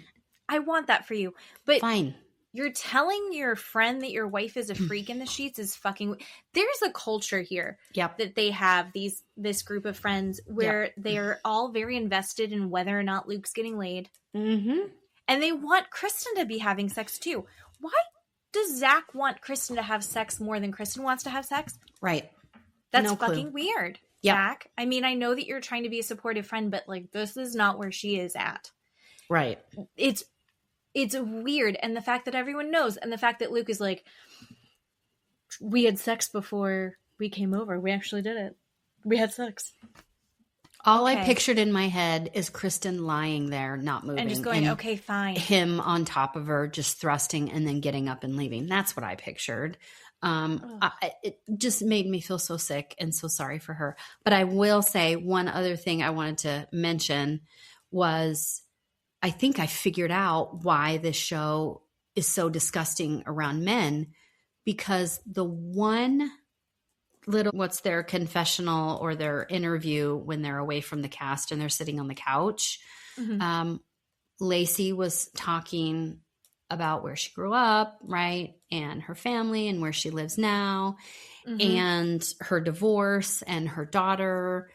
B: I want that for you. But
A: fine.
B: You're telling your friend that your wife is a freak in the sheets is fucking... There's a culture here that they have, this group of friends, where they're all very invested in whether or not Luke's getting laid.
A: Mm-hmm.
B: And they want Kristen to be having sex too. Why does Zach want Kristen to have sex more than Kristen wants to have sex?
A: Right.
B: That's fucking weird,
A: Yep.
B: Zach. I mean, I know that you're trying to be a supportive friend, but like, this is not where she is at.
A: Right.
B: It's weird. And the fact that everyone knows, and the fact that Luke is like, we had sex before we came over. We actually did it. We had sex.
A: All I pictured in my head is Kristen lying there, not moving.
B: And just going, okay, fine.
A: Him on top of her, just thrusting and then getting up and leaving. That's what I pictured. It just made me feel so sick and so sorry for her. But I will say one other thing I wanted to mention was I think I figured out why this show is so disgusting around men, because the one little, what's their confessional or their interview when they're away from the cast and they're sitting on the couch. Mm-hmm. Lacey was talking about where she grew up, right? And her family and where she lives now, and her divorce and her daughter.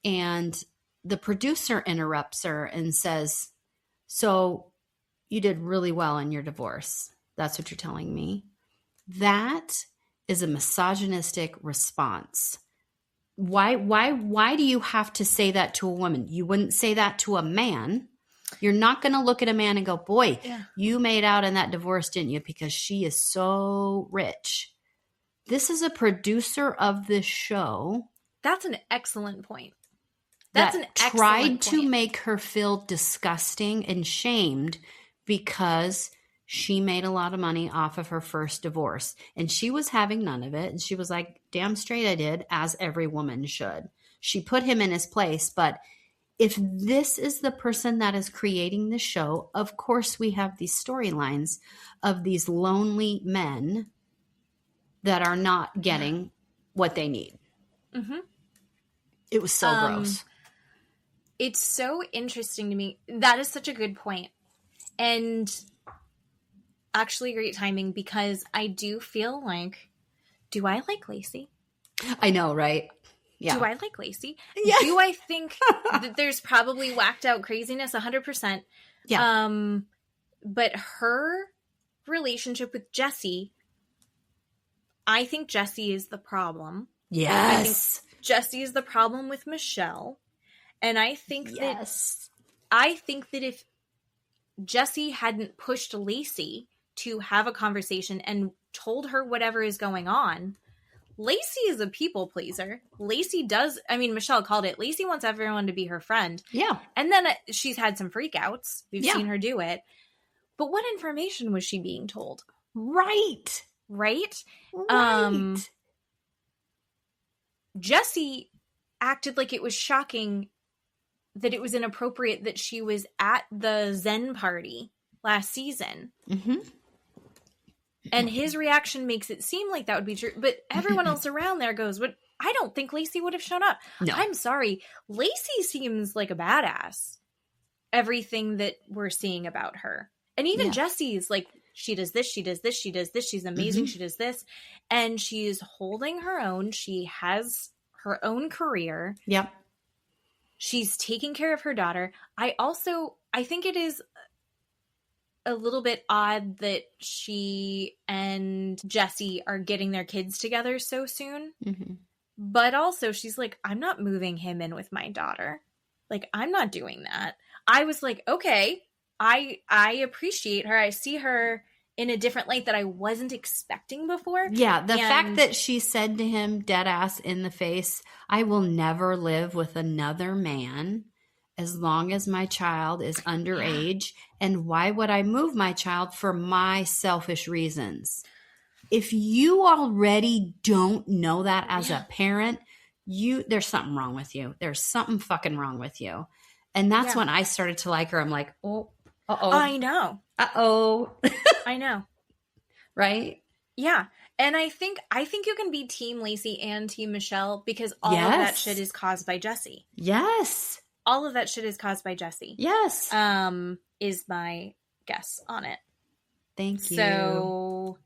A: And the producer interrupts her and says, so you did really well in your divorce. That's what you're telling me. That is a misogynistic response. Why do you have to say that to a woman? You wouldn't say that to a man. You're not going to look at a man and go, boy, you made out in that divorce, didn't you? Because she is so rich. This is a producer of this show.
B: That's an excellent point.
A: Tried to make her feel disgusting and shamed because she made a lot of money off of her first divorce. And she was having none of it. And she was like, damn straight I did, as every woman should. She put him in his place. But if this is the person that is creating the show, of course we have these storylines of these lonely men that are not getting what they need. Mm-hmm. It was so gross.
B: It's so interesting to me. That is such a good point. And actually great timing, because I do feel like, do I like Lacey?
A: I know, right? Yeah.
B: Do I like Lacey?
A: Yes.
B: Do I think that there's probably whacked out craziness? 100%.
A: Yeah.
B: But her relationship with Jesse, I think Jesse is the problem.
A: Yes.
B: I think Jesse is the problem with Michelle. And I think that if Jesse hadn't pushed Lacey to have a conversation and told her whatever is going on, Lacey is a people pleaser. Lacey does, I mean, Michelle called it. Lacey wants everyone to be her friend.
A: Yeah.
B: And then she's had some freakouts. We've seen her do it. But what information was she being told?
A: Right.
B: Right?
A: Right.
B: Jesse acted like it was shocking that it was inappropriate that she was at the Zen party last season. Mm-hmm. And his reaction makes it seem like that would be true. But everyone else around there goes, "What? I don't think Lacey would have shown up." No. I'm sorry. Lacey seems like a badass. Everything that we're seeing about her. And even Jesse's like, she does this, she does this, she does this. She's amazing. She does this. And she's holding her own. She has her own career.
A: Yep.
B: She's taking care of her daughter. I think it is a little bit odd that she and Jesse are getting their kids together so soon. Mm-hmm. But also she's like, I'm not moving him in with my daughter. Like, I'm not doing that. I was like, okay, I appreciate her. I see her in a different light that I wasn't expecting before.
A: Yeah, the fact that she said to him dead ass in the face, I will never live with another man as long as my child is underage. And why would I move my child for my selfish reasons? If you already don't know that as a parent, there's something wrong with you. There's something fucking wrong with you. And that's when I started to like her. I'm like, oh, uh-oh.
B: I know.
A: Uh-oh.
B: I know.
A: Right?
B: Yeah. And I think you can be Team Lacey and Team Michelle because all of that shit is caused by Jesse.
A: Yes.
B: All of that shit is caused by Jesse.
A: Yes.
B: Is my guess on it.
A: Thank you.
B: So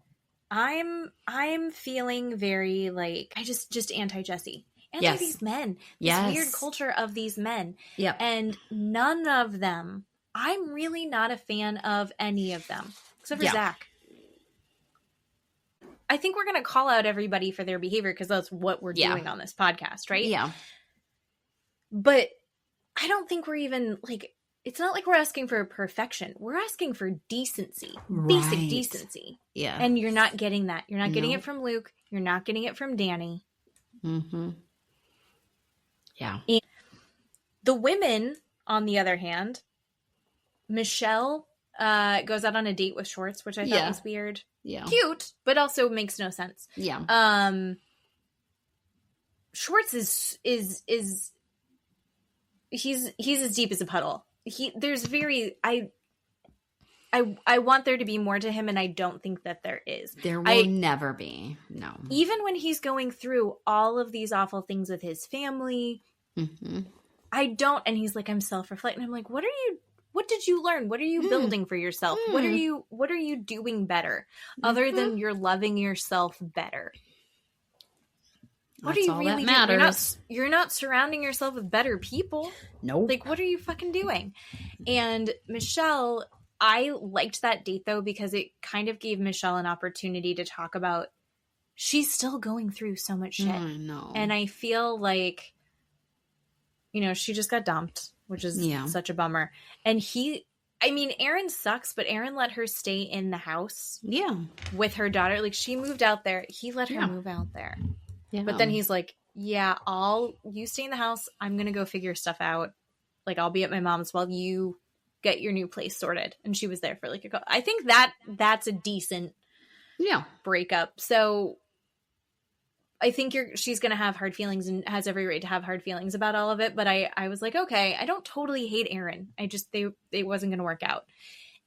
B: I'm feeling very like I just anti-Jesse. Anti these men. This weird culture of these men.
A: Yep.
B: And none of them, I'm really not a fan of any of them. Except for Zach. I think we're going to call out everybody for their behavior because that's what we're doing on this podcast, right?
A: Yeah.
B: But I don't think we're even like, it's not like we're asking for perfection. We're asking for decency, basic decency.
A: Yeah.
B: And you're not getting that. You're not getting it from Luke. You're not getting it from Danny.
A: Mm-hmm. Yeah.
B: And the women, on the other hand, Michelle goes out on a date with Schwartz, which I thought was weird.
A: Yeah.
B: Cute, but also makes no sense.
A: Yeah.
B: Schwartz is he's as deep as a puddle. I want there to be more to him, and I don't think that there is.
A: There will never be. No.
B: Even when he's going through all of these awful things with his family, I don't, and he's like, I'm self-reflecting. I'm like, what did you learn? What are you building for yourself? What are you doing better other than you're loving yourself better? What
A: That's
B: are you
A: all
B: really
A: that
B: doing?
A: matters.
B: You're not surrounding yourself with better people.
A: Nope.
B: Like, what are you fucking doing? And Michelle, I liked that date though, because it kind of gave Michelle an opportunity to talk about, she's still going through so much shit.
A: I know.
B: And I feel like, she just got dumped, which is such a bummer. And Aaron sucks, but Aaron let her stay in the house with her daughter. Like, she moved out there. He let her move out there. Yeah. But then he's like, you stay in the house. I'm going to go figure stuff out. Like, I'll be at my mom's while you get your new place sorted. And she was there for like I think that's a decent breakup. So I think she's going to have hard feelings and has every right to have hard feelings about all of it. But I was like, okay, I don't totally hate Aaron. I just, it wasn't going to work out.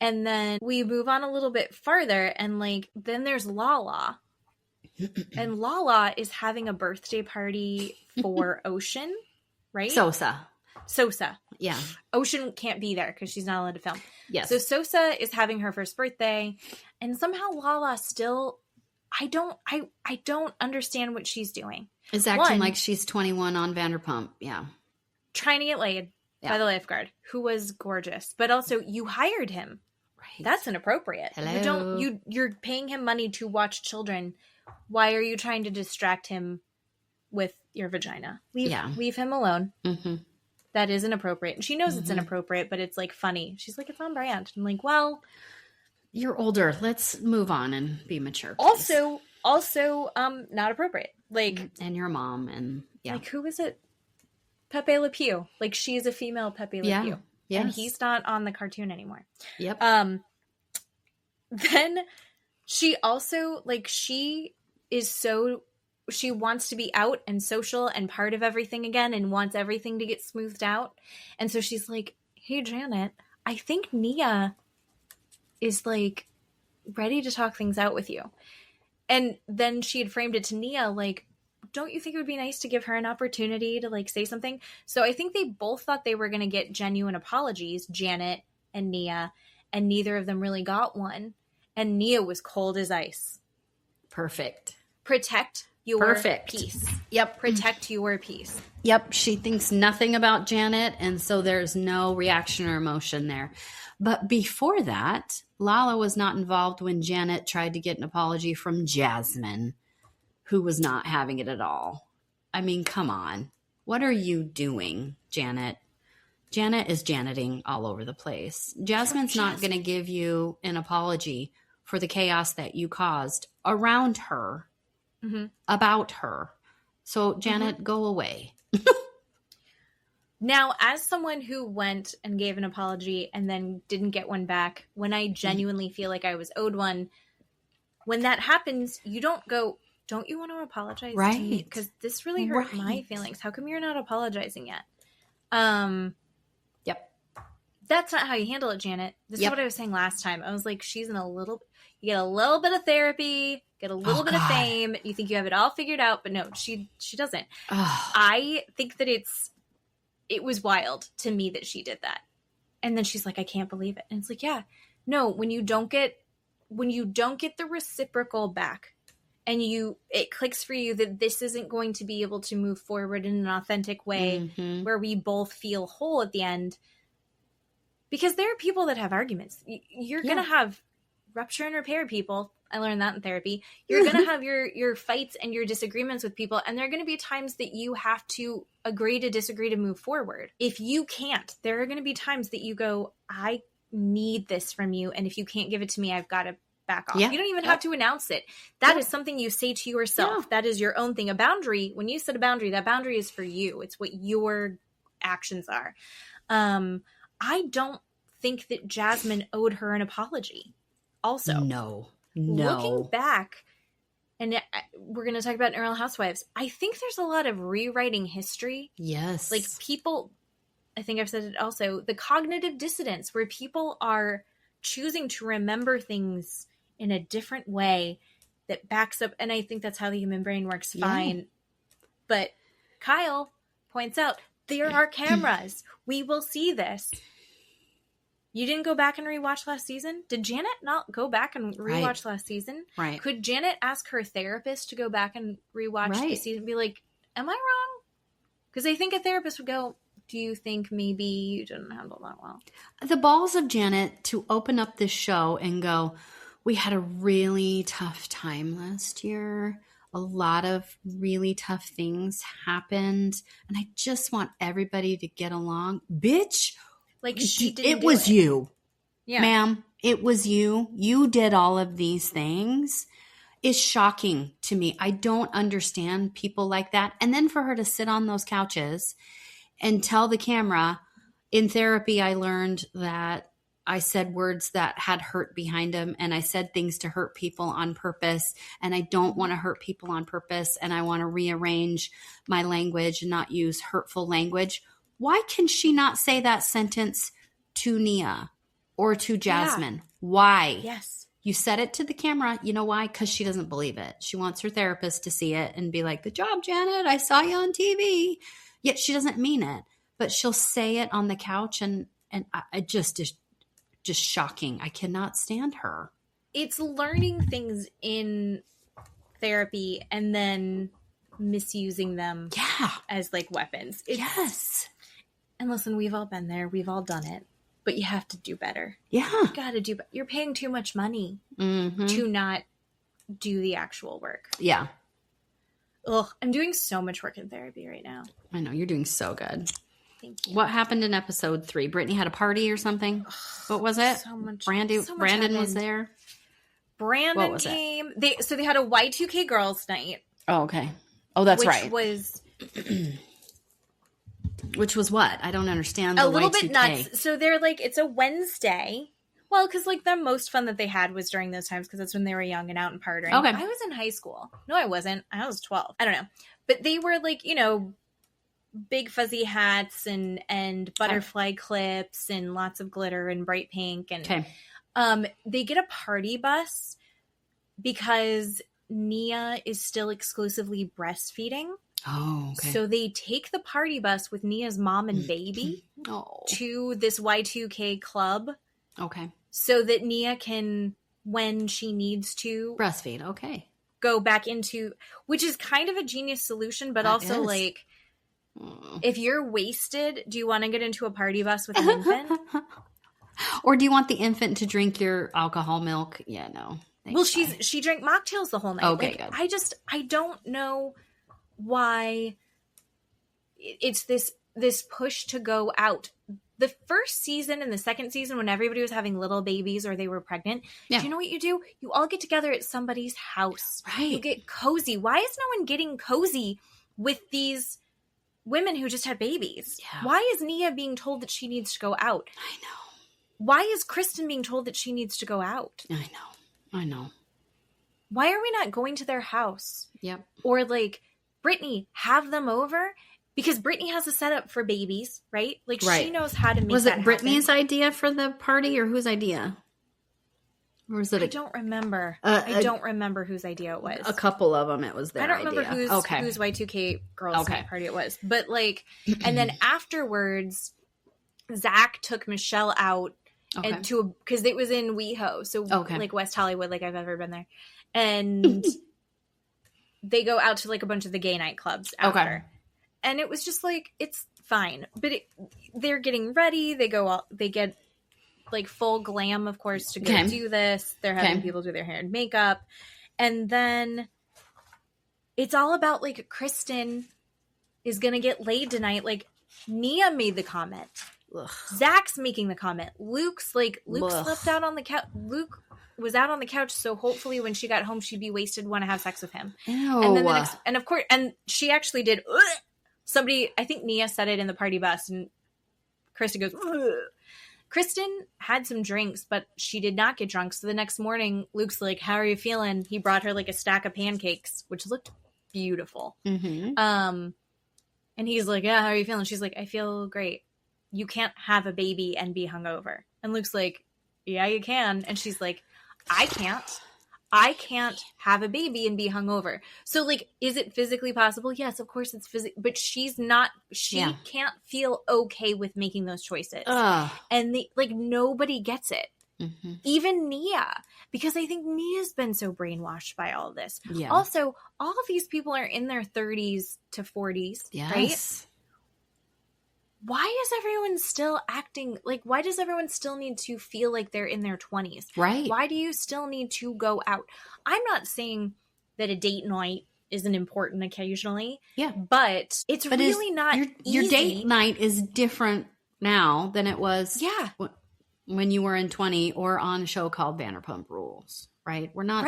B: And then we move on a little bit farther, and like, then there's Lala. And Lala is having a birthday party for Ocean, right?
A: Sosa. Yeah.
B: Ocean can't be there because she's not allowed to film.
A: Yes.
B: So Sosa is having her first birthday, and somehow Lala still, I don't understand what she's doing.
A: Is acting like she's 21 on Vanderpump. Yeah.
B: Trying to get laid by the lifeguard, who was gorgeous, but also you hired him. Right. That's inappropriate.
A: Hello.
B: You're paying him money to watch children. Why are you trying to distract him with your vagina? Leave him alone. Mm-hmm. That is inappropriate. And she knows it's inappropriate, but it's like funny. She's like, it's on brand. I'm like, well,
A: you're older. Let's move on and be mature. Please.
B: Also, not appropriate. Like,
A: and your mom, and
B: like, who is it? Pepe Le Pew. Like, she's a female Pepe Le Pew. Yes. And he's not on the cartoon anymore.
A: Yep.
B: Then she also, like, she wants to be out and social and part of everything again and wants everything to get smoothed out. And so she's like, hey, Janet, I think Nia is like ready to talk things out with you. And then she had framed it to Nia like, don't you think it would be nice to give her an opportunity to like say something? So I think they both thought they were going to get genuine apologies, Janet and Nia, and neither of them really got one. And Nia was cold as ice.
A: Perfect.
B: Protect your peace.
A: Yep.
B: Protect your peace.
A: Yep. She thinks nothing about Janet, and so there's no reaction or emotion there. But before that, Lala was not involved when Janet tried to get an apology from Jasmine, who was not having it at all. I mean, come on. What are you doing, Janet? Janet is Janeting all over the place. Jasmine's not going to give you an apology for the chaos that you caused around her, about her. So, Janet, go away.
B: Now, as someone who went and gave an apology and then didn't get one back, when I genuinely feel like I was owed one, when that happens, you don't go, don't you want to apologize to me? Because this really hurt my feelings. How come you're not apologizing yet?
A: Yep.
B: That's not how you handle it, Janet. This is what I was saying last time. I was like, you get a little bit of therapy, get a little bit of fame. You think you have it all figured out, but no, she doesn't. I think that it was wild to me that she did that. And then she's like, I can't believe it. And it's like, yeah, no, when you don't get when you don't get the reciprocal back and it clicks for you that this isn't going to be able to move forward in an authentic way where we both feel whole at the end. Because there are people that have arguments. You're going to have rupture and repair people. I learned that in therapy. You're going to have your fights and your disagreements with people. And there are going to be times that you have to agree to disagree to move forward. If you can't, there are going to be times that you go, I need this from you. And if you can't give it to me, I've got to back off. You don't even have to announce it. That is something you say to yourself. That is your own thing. A boundary, when you set a boundary, that boundary is for you. It's what your actions are. I don't think that Jasmine owed her an apology. Also,
A: no.
B: Looking back, and we're going to talk about in Real Housewives, I think there's a lot of rewriting history.
A: Yes.
B: Like people, I think I've said it also, the cognitive dissonance where people are choosing to remember things in a different way that backs up. And I think that's how the human brain works fine. But Kyle points out, there are cameras. We will see this. You didn't go back and rewatch last season? Did Janet not go back and rewatch last season?
A: Right.
B: Could Janet ask her therapist to go back and rewatch the season and be like, am I wrong? Because I think a therapist would go, do you think maybe you didn't handle that well?
A: The balls of Janet to open up this show and go, we had a really tough time last year. A lot of really tough things happened. And I just want everybody to get along. Bitch.
B: Like she didn't
A: it was
B: it.
A: You.
B: Yeah.
A: Ma'am, it was you. You did all of these things. It's shocking to me. I don't understand people like that. And then for her to sit on those couches and tell the camera, in therapy, I learned that I said words that had hurt behind them, and I said things to hurt people on purpose, and I don't want to hurt people on purpose, and I want to rearrange my language and not use hurtful language. Why can she not say that sentence to Nia or to Jasmine? Yeah. Why?
B: Yes.
A: You said it to the camera. You know why? Because she doesn't believe it. She wants her therapist to see it and be like, good job, Janet. I saw you on TV. Yet she doesn't mean it. But she'll say it on the couch, and I just shocking. I cannot stand her.
B: It's learning things in therapy and then misusing them as like weapons. Yes. And listen, we've all been there. We've all done it. But you have to do better. Yeah. You got to do better. You're paying too much money to not do the actual work. Yeah. Ugh, I'm doing so much work in therapy right now.
A: I know. You're doing so good.
B: Thank you.
A: What happened in episode 3? Brittany had a party or something? What was it?
B: So much.
A: Brandon was there?
B: Brandon came. They had a Y2K girls night.
A: Oh, okay. Oh, that's right. Which was what? I don't understand.
B: A little bit nuts. So they're like, it's a Wednesday. Well, because like the most fun that they had was during those times because that's when they were young and out and partying. Okay. I was in high school. No, I wasn't. I was 12. I don't know. But they were like, big fuzzy hats and butterfly clips and lots of glitter and bright pink. And they get a party bus because Nia is still exclusively breastfeeding.
A: Oh, okay.
B: So they take the party bus with Nia's mom and baby to this Y2K club.
A: Okay.
B: So that Nia can, when she needs to,
A: breastfeed. Okay.
B: Go back into, which is kind of a genius solution, but also like, if you're wasted, do you want to get into a party bus with an infant?
A: Or do you want the infant to drink your alcohol milk? Yeah, no.
B: Well, she drank mocktails the whole night.
A: Okay, good.
B: I don't know why it's this push to go out. The first season and the second season, when everybody was having little babies or they were pregnant, do you know what you do? You all get together at somebody's house. Right. You get cozy. Why is no one getting cozy with these women who just had babies? Yeah. Why is Nia being told that she needs to go out?
A: I know.
B: Why is Kristen being told that she needs to go out?
A: I know.
B: Why are we not going to their house?
A: Yep.
B: Or like, Brittany, have them over? Because Brittany has a setup for babies, right? Like, she knows how to make
A: Was
B: that
A: it Brittany's idea for the party, or whose idea? Or was it?
B: I don't remember. I don't remember whose idea it was.
A: A couple of them, it was their idea.
B: I don't remember whose Y2K girls night party it was. But like, and then afterwards, Zach took Michelle out
A: Okay.
B: And because it was in WeHo, so like West Hollywood, like I've ever been there. And they go out to like a bunch of the gay nightclubs after.
A: Okay.
B: And it was just like, it's fine. But they're getting ready. They go out, they get like full glam, of course, to go do this. They're having people do their hair and makeup. And then it's all about like Kristen is going to get laid tonight. Like Nia made the comment. Ugh. Zach's making the comment. Luke slept out on the couch. Luke was out on the couch, so hopefully when she got home, she'd be wasted, want to have sex with him.
A: Ew.
B: And then and of course, and she actually did. Somebody, I think Nia said it in the party bus, and Kristen goes. Ugh. Kristen had some drinks, but she did not get drunk. So the next morning, Luke's like, "How are you feeling?" He brought her like a stack of pancakes, which looked beautiful.
A: Mm-hmm.
B: And he's like, "Yeah, how are you feeling?" She's like, "I feel great." You can't have a baby and be hungover. And Luke's like, "Yeah, you can." And she's like, I can't have a baby and be hungover. So like, is it physically possible? Yes, of course it's physically, but she can't feel okay with making those choices. And nobody gets it. Mm-hmm. Even Nia, because I think Nia's been so brainwashed by all this. Yeah. Also, all of these people are in their 30s to 40s, right? Why is everyone still acting like, why does everyone still need to feel like they're in their 20s? Right. Why do you still need to go out? I'm not saying that a date night isn't important occasionally. Yeah. But it's really not easy.
A: Your date night is different now than it was when you were in 20 or on a show called Vanderpump Rules, right? We're not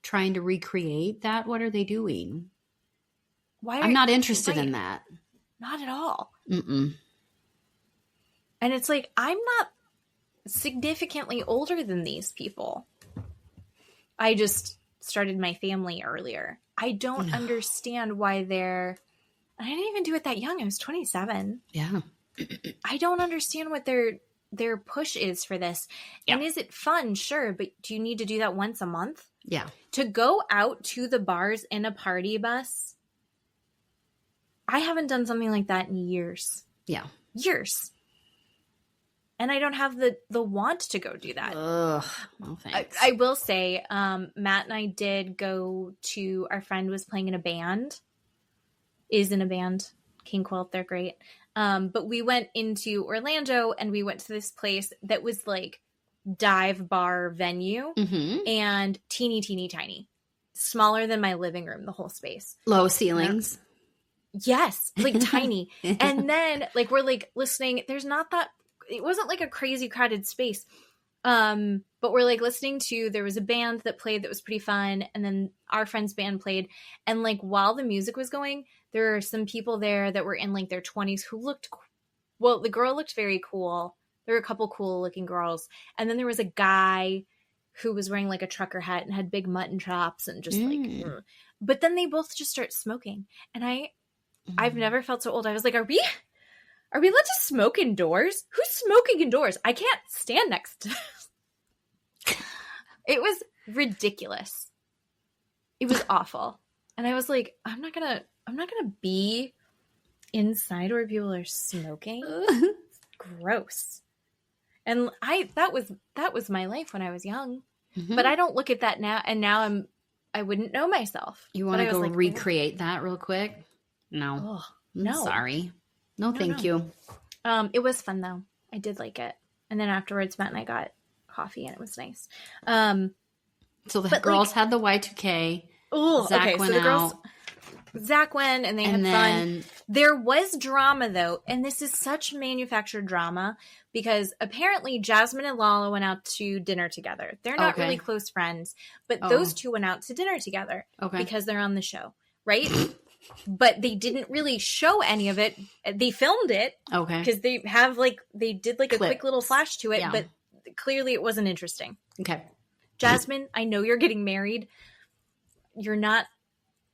A: trying to recreate that. What are they doing? I'm not interested in that.
B: Not at all. Mm-mm. And it's like, I'm not significantly older than these people. I just started my family earlier. I don't understand why I didn't even do it that young. I was 27. Yeah. I don't understand what their push is for this. Yeah. And is it fun? Sure. But do you need to do that once a month? Yeah. To go out to the bars in a party bus. I haven't done something like that in years. Yeah. Years. And I don't have the want to go do that. Ugh, no thanks. I will say, Matt and I did go to, our friend was playing in a band, is in a band, King Quilt, they're great. But we went into Orlando and we went to this place that was like dive bar venue and teeny, teeny, tiny. Smaller than my living room, the whole space.
A: Low ceilings.
B: Yes, like tiny. And then like we're like listening, it wasn't like a crazy crowded space. But we're like listening to, there was a band that played that was pretty fun. And then our friend's band played. And like, while the music was going, there are some people there that were in like their 20s who looked, the girl looked very cool. There were a couple cool looking girls. And then there was a guy who was wearing like a trucker hat and had big mutton chops and just but then they both just start smoking. And I've never felt so old. I was like, Are we allowed to smoke indoors? Who's smoking indoors? I can't stand next to It was ridiculous. It was awful. And I was like, I'm not gonna be inside where people are smoking. Gross. And that was my life when I was young. Mm-hmm. But I don't look at that now, and now I wouldn't know myself.
A: You want to go recreate that real quick? No. No. Sorry. No, thank you.
B: It was fun though. I did like it. And then afterwards, Matt and I got coffee and it was nice.
A: So the girls had the Y2K.
B: Oh, okay. So the girls, Zach went and they had fun. There was drama though. And this is such manufactured drama because apparently Jasmine and Lala went out to dinner together. They're not really close friends, but those two went out to dinner together because they're on the show, right? But they didn't really show any of it. They filmed it. Okay. Because they did like a quick little flash to it, but clearly it wasn't interesting. Okay. Jasmine, I know you're getting married. You're not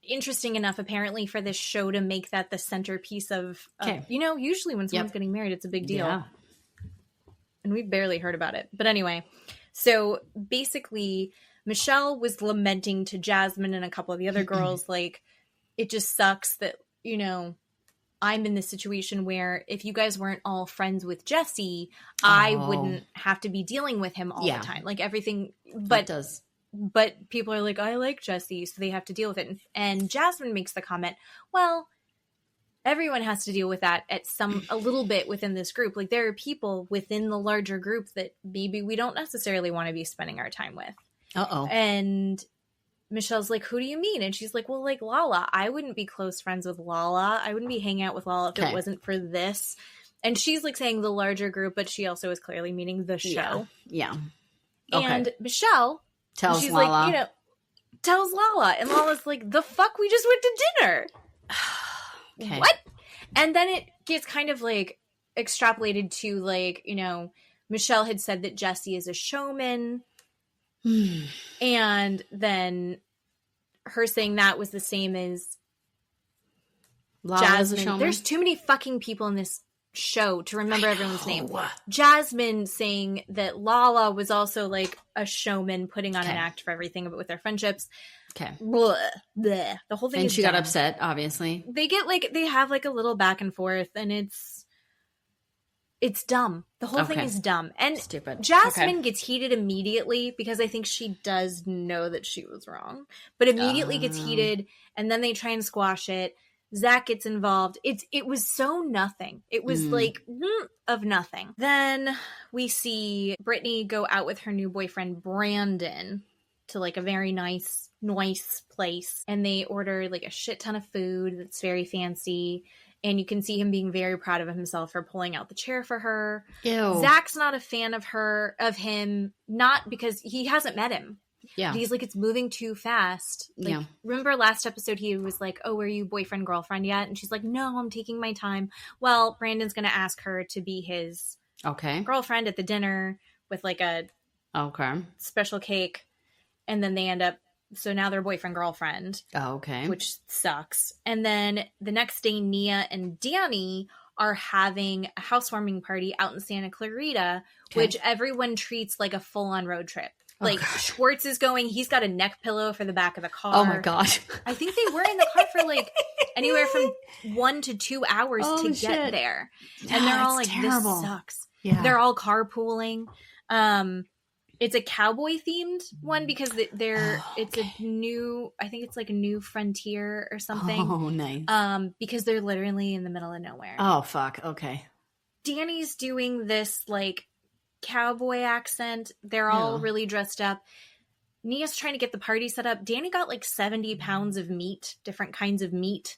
B: interesting enough apparently for this show to make that the centerpiece of usually when someone's getting married, it's a big deal. Yeah. And we barely heard about it. But anyway, so basically Michelle was lamenting to Jasmine and a couple of the other girls, like, it just sucks that, I'm in this situation where if you guys weren't all friends with Jesse, I wouldn't have to be dealing with him all the time. Like everything, but people are like, I like Jesse, so they have to deal with it. And Jasmine makes the comment, well, everyone has to deal with that at a little bit within this group. Like there are people within the larger group that maybe we don't necessarily want to be spending our time with. And Michelle's like, who do you mean? And she's like, well, like Lala. I wouldn't be close friends with Lala. I wouldn't be hanging out with Lala if it wasn't for this. And she's like saying the larger group, but she also is clearly meaning the show.
A: Yeah.
B: And Michelle
A: tells
B: Lala.
A: Like,
B: you know, tells Lala. And Lala's like, the fuck? We just went to dinner. What? And then it gets kind of like extrapolated to like, you know, Michelle had said that Jesse is a showman. And then her saying that was the same as Jasmine. There's too many fucking people in this show to remember everyone's name. Jasmine saying that Lala was also like a showman putting on an act for everything, but with their friendships. Blah, blah. The whole thing
A: and
B: is
A: she
B: dumb.
A: got upset, obviously.
B: They have like a little back and forth, and it's dumb. The whole thing is dumb and
A: stupid.
B: Jasmine gets heated immediately because I think she does know that she was wrong, but immediately gets heated, and then they try and squash it. Zach gets involved. It was so nothing. It was like of nothing. Then we see Brittany go out with her new boyfriend Brandon to like a very nice place, and they order like a shit ton of food that's very fancy. And you can see him being very proud of himself for pulling out the chair for her.
A: Ew.
B: Zach's not a fan of him, not because he hasn't met him.
A: Yeah.
B: But he's like, it's moving too fast. Like, remember last episode, he was like, oh, are you boyfriend, girlfriend yet? And she's like, no, I'm taking my time. Well, Brandon's going to ask her to be his girlfriend at the dinner with like a special cake. And then they end up, so now they're boyfriend, girlfriend. Which sucks. And then the next day, Nia and Danny are having a housewarming party out in Santa Clarita, which everyone treats like a full-on road trip. Like Schwartz is going, he's got a neck pillow for the back of the car.
A: Oh my God.
B: I think they were in the car for like anywhere from 1 to 2 hours to get there. And they're all like, terrible. This sucks. Yeah. They're all carpooling. It's a cowboy themed one because it's a new, I think it's like a new frontier or something.
A: Oh, nice.
B: Because they're literally in the middle of nowhere.
A: Oh, fuck. Okay.
B: Danny's doing this like cowboy accent. They're all really dressed up. Nia's trying to get the party set up. Danny got like 70 pounds of meat, different kinds of meat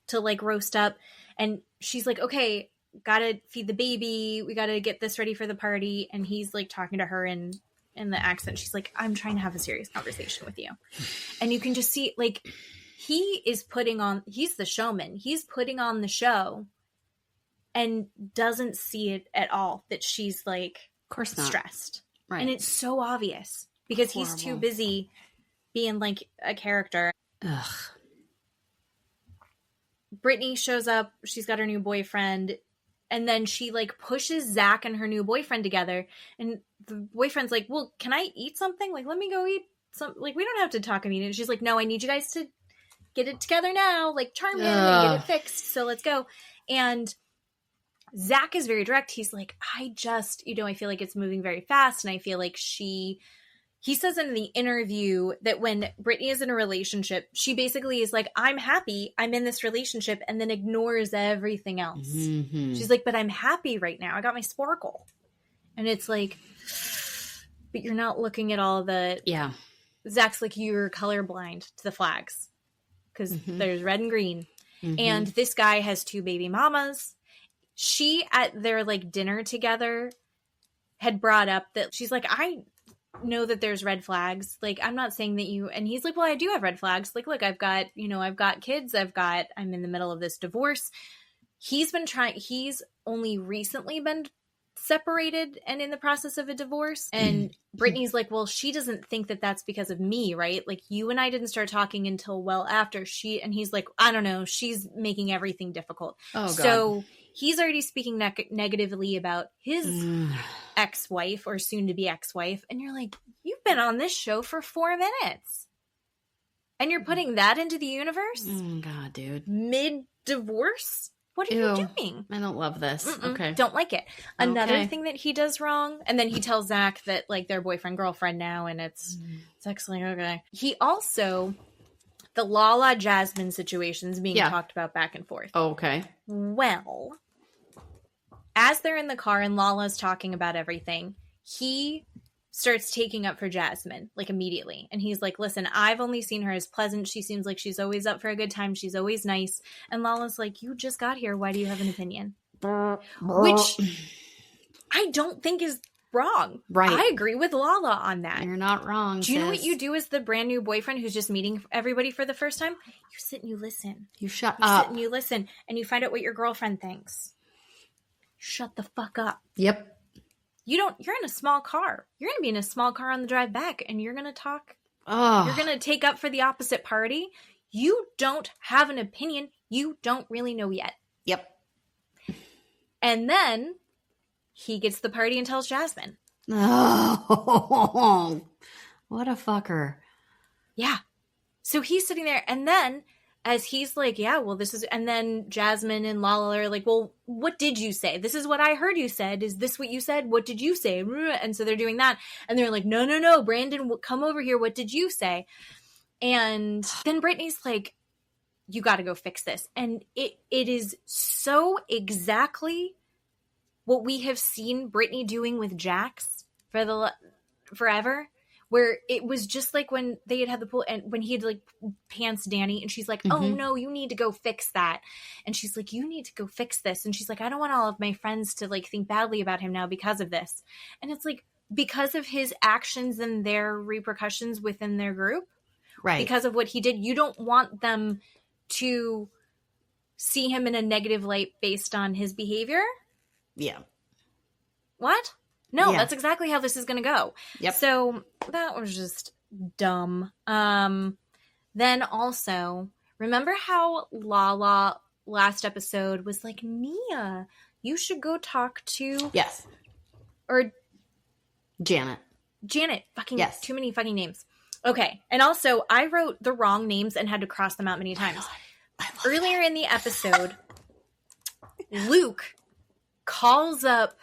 B: to like roast up. And she's like, okay, gotta feed the baby. We gotta get this ready for the party. And he's like talking to her in the accent. She's like, I'm trying to have a serious conversation with you. And you can just see like he's the showman. He's putting on the show and doesn't see it at all that she's like,
A: of course not,
B: stressed.
A: Right.
B: And it's so obvious because he's too busy being like a character.
A: Ugh.
B: Brittany shows up. She's got her new boyfriend. And then she like pushes Zach and her new boyfriend together. And the boyfriend's like, well, can I eat something? Like, let me go eat something. Like, we don't have to talk immediately. And she's like, no, I need you guys to get it together now. Like, charm him and get it fixed. So let's go. And Zach is very direct. He's like, I feel like it's moving very fast. And I feel like he says in the interview that when Brittany is in a relationship, she basically is like, I'm happy. I'm in this relationship, and then ignores everything else. Mm-hmm. She's like, but I'm happy right now. I got my sparkle. And it's like, but you're not looking at all the... Yeah. Zach's like, you're colorblind to the flags. Because there's red and green. Mm-hmm. And this guy has 2 baby mamas. She, at their like dinner together, had brought up that she's like, I know that there's red flags. Like, I'm not saying that you, and he's like, well, I do have red flags. Like, look, I've got kids. I'm in the middle of this divorce. He's only recently been separated and in the process of a divorce. And Brittany's like, well, she doesn't think that that's because of me, right? Like, you and I didn't start talking until well after and he's like, I don't know. She's making everything difficult. Oh, God. So he's already speaking negatively about his ex-wife or soon-to-be ex-wife. And you're like, you've been on this show for 4 minutes. And you're putting that into the universe?
A: God, dude.
B: Mid divorce? What are you doing?
A: I don't love this. Okay.
B: Don't like it. Another thing that he does wrong, and then he tells Zach that, like, they're boyfriend-girlfriend now, and it's actually okay. He also, the Lala Jasmine situation's being talked about back and forth.
A: Okay.
B: Well, as they're in the car and Lala's talking about everything, he starts taking up for Jasmine, like, immediately. And he's like, listen, I've only seen her as pleasant. She seems like she's always up for a good time. She's always nice. And Lala's like, you just got here. Why do you have an opinion? Which I don't think is wrong.
A: Right.
B: I agree with Lala on that.
A: You're not wrong,
B: Do you know what you do as the brand new boyfriend who's just meeting everybody for the first time? You sit and you listen.
A: You shut
B: You
A: up.
B: sit and you listen. And you find out what your girlfriend thinks. Shut the fuck up.
A: Yep.
B: You're in a small car. You're going to be in a small car on the drive back, and you're going to talk.
A: Oh.
B: You're going to take up for the opposite party. You don't have an opinion. You don't really know yet.
A: Yep.
B: And then he gets the party and tells Jasmine.
A: Oh, what a fucker.
B: Yeah. So he's sitting there, and then as he's like, yeah, well, this is, and then Jasmine and Lala are like, well, what did you say? This is what I heard you said. Is this what you said? What did you say? And so they're doing that. And they're like, no, Brandon, come over here. What did you say? And then Brittany's like, you got to go fix this. And it is so exactly what we have seen Brittany doing with Jax for forever. Where it was just like when they had the pool and when he had like pants Danny and she's like, oh no, you need to go fix that. And she's like, you need to go fix this. And she's like, I don't want all of my friends to like think badly about him now because of this. And it's like, because of his actions and their repercussions within their group,
A: right?
B: Because of what he did, you don't want them to see him in a negative light based on his behavior.
A: Yeah.
B: What? No, that's exactly how this is going to go.
A: Yep.
B: So that was just dumb. Then also, remember how Lala last episode was like, Nia, you should go talk to...
A: Yes.
B: Or...
A: Janet.
B: Fucking... Yes. Too many fucking names. Okay. And also, I wrote the wrong names and had to cross them out many times. Earlier in the episode, Luke calls up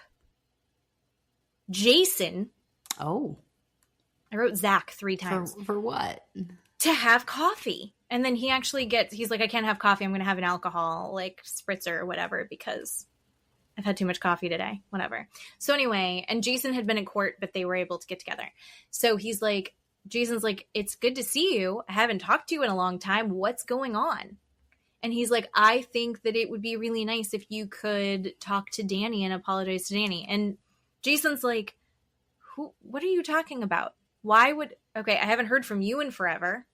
B: Jason.
A: Oh.
B: I wrote Zach 3 times.
A: For what?
B: To have coffee. And then he actually he's like, I can't have coffee. I'm going to have an alcohol, like spritzer or whatever, because I've had too much coffee today. Whatever. So anyway, and Jason had been in court, but they were able to get together. So he's like, Jason's like, it's good to see you. I haven't talked to you in a long time. What's going on? And he's like, I think that it would be really nice if you could talk to Danny and apologize to Danny. And Jason's like, what are you talking about? Okay, I haven't heard from you in forever.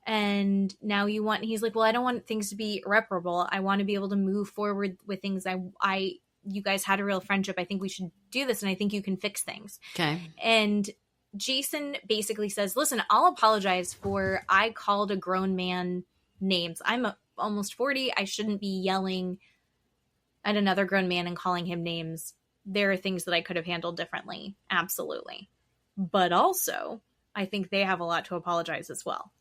B: And now he's like, well, I don't want things to be irreparable. I want to be able to move forward with things. You guys had a real friendship. I think we should do this. And I think you can fix things.
A: Okay.
B: And Jason basically says, listen, I'll apologize for, I called a grown man names. I'm almost 40. I shouldn't be yelling at another grown man and calling him names. There are things that I could have handled differently. Absolutely. But also, I think they have a lot to apologize as well.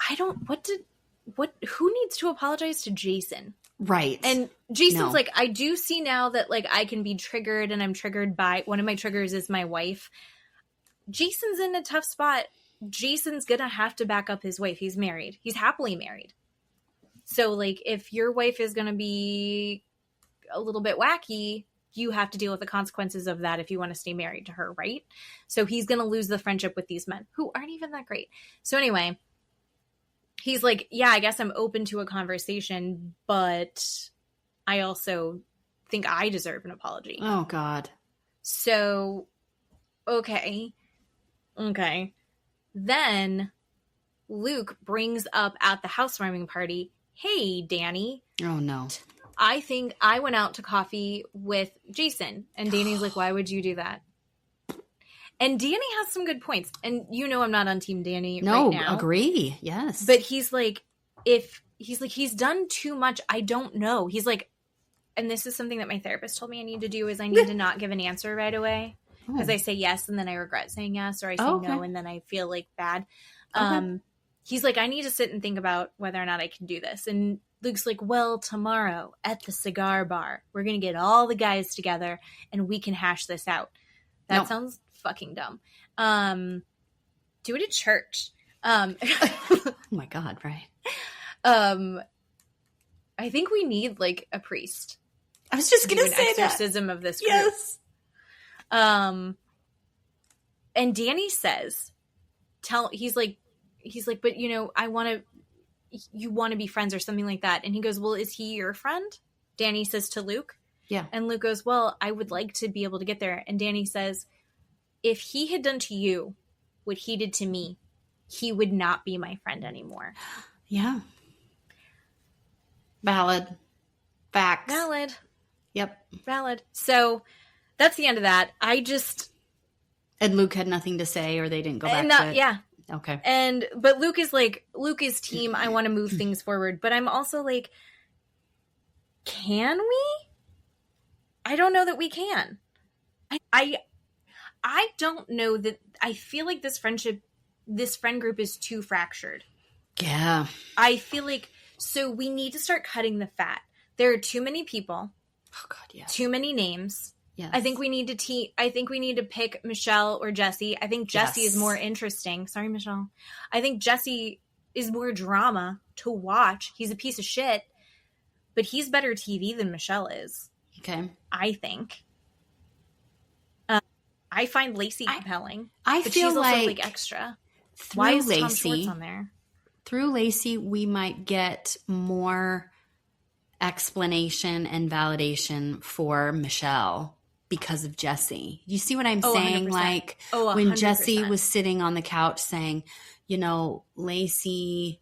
B: Who needs to apologize to Jason?
A: Right.
B: And Jason's like, I do see now that like I can be triggered and I'm triggered by, one of my triggers is my wife. Jason's in a tough spot. Jason's going to have to back up his wife. He's married. He's happily married. So like if your wife is going to be a little bit wacky, you have to deal with the consequences of that if you want to stay married to her, right? So he's going to lose the friendship with these men who aren't even that great. So anyway, he's like, yeah, I guess I'm open to a conversation, but I also think I deserve an apology.
A: Oh, God.
B: So, okay. Then Luke brings up at the housewarming party, hey, Danny.
A: Oh, no.
B: I think I went out to coffee with Jason. And Danny's like, why would you do that? And Danny has some good points. And you know I'm not on Team Danny right now.
A: No, agree. Yes.
B: But he's like, he's done too much. I don't know. He's like, and this is something that my therapist told me I need to do, is I need to not give an answer right away. Because I say yes and then I regret saying yes, or I say no and then I feel like bad. he's like, I need to sit and think about whether or not I can do this. And Luke's like, well, tomorrow at the cigar bar, we're going to get all the guys together and we can hash this out. That sounds fucking dumb. Do it at church.
A: Oh my God, right.
B: I think we need like a priest.
A: I was just going to say
B: exorcism of this group.
A: Yes.
B: And Danny says, he's like, but you want to be friends or something like that. And he goes, well, is he your friend? Danny says to Luke.
A: Yeah.
B: And Luke goes, well, I would like to be able to get there. And Danny says, if he had done to you what he did to me, he would not be my friend anymore.
A: Yeah. Valid. Facts.
B: Valid.
A: Yep.
B: Valid. So that's the end of that.
A: And Luke had nothing to say, or they didn't go back to it?
B: Yeah.
A: Okay.
B: But Luke is team, I want to move things forward. But I'm also like, can we? I don't know that we can. I don't know that. I feel like this friend group is too fractured.
A: Yeah.
B: I feel like, so we need to start cutting the fat. There are too many people.
A: Oh God, yeah.
B: Too many names.
A: Yes.
B: I think we need to pick Michelle or Jesse. I think Jesse is more interesting. Sorry, Michelle. I think Jesse is more drama to watch. He's a piece of shit, but he's better TV than Michelle is.
A: Okay.
B: I think. I find Lacey compelling.
A: I
B: but
A: feel
B: she's also like extra. Why is Tom Schwartz on there?
A: Through Lacey, we might get more explanation and validation for Michelle because of Jesse. You see what I'm saying?
B: 100%.
A: Like
B: 100%.
A: when Jesse was sitting on the couch saying, Lacey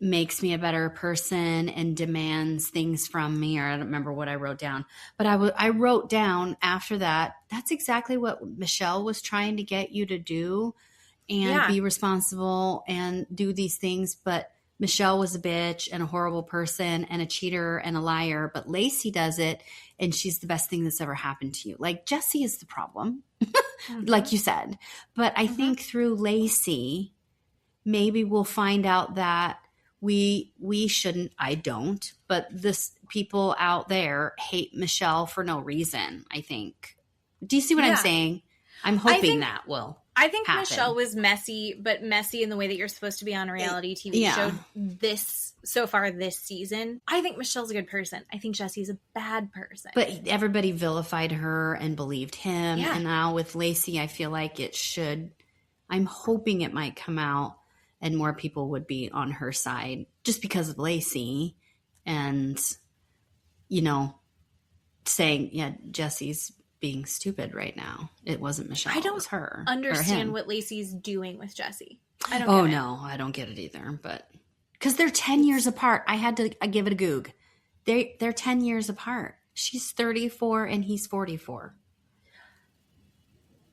A: makes me a better person and demands things from me, or I don't remember what I wrote down, but I wrote down after that, that's exactly what Michelle was trying to get you to do and be responsible and do these things. But Michelle was a bitch and a horrible person and a cheater and a liar, but Lacey does it and she's the best thing that's ever happened to you. Like Jesse is the problem, like you said. But I think through Lacey, maybe we'll find out that we shouldn't, I don't, but this people out there hate Michelle for no reason, I think. Do you see what I'm saying? I'm hoping that will happen.
B: Michelle was messy, but messy in the way that you're supposed to be on a reality TV show this season. I think Michelle's a good person. I think Jesse's a bad person.
A: But everybody vilified her and believed him. Yeah. And now with Lacey, I feel like I'm hoping it might come out and more people would be on her side just because of Lacey and, saying, Jesse's being stupid right now. It wasn't Michelle. It was her.
B: Understand what Lacey's doing with Jesse. I don't get it. No,
A: I don't get it either. But because they're 10 years apart. I had to give it a goog. They're 10 years apart. She's 34 and he's 44.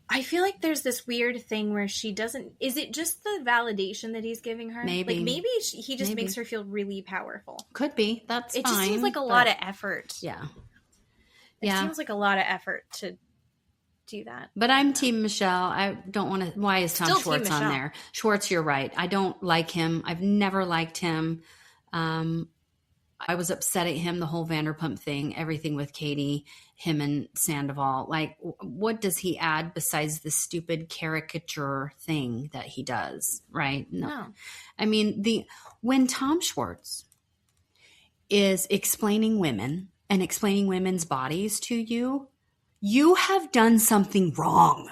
B: I feel like there's this weird thing where she doesn't. Is it just the validation that he's giving her?
A: Maybe.
B: Like maybe he just makes her feel really powerful.
A: Could be. That's fine.
B: It just seems like a lot of effort.
A: Yeah.
B: It seems like a lot of effort to do that.
A: But I'm Team Michelle. I don't want to. Why is Tom Schwartz on there? Schwartz, you're right. I don't like him. I've never liked him. I was upset at him, the whole Vanderpump thing, everything with Katie, him and Sandoval. Like, what does he add besides the stupid caricature thing that he does, right? No. I mean, when Tom Schwartz is explaining women and explaining women's bodies to you, you have done something wrong.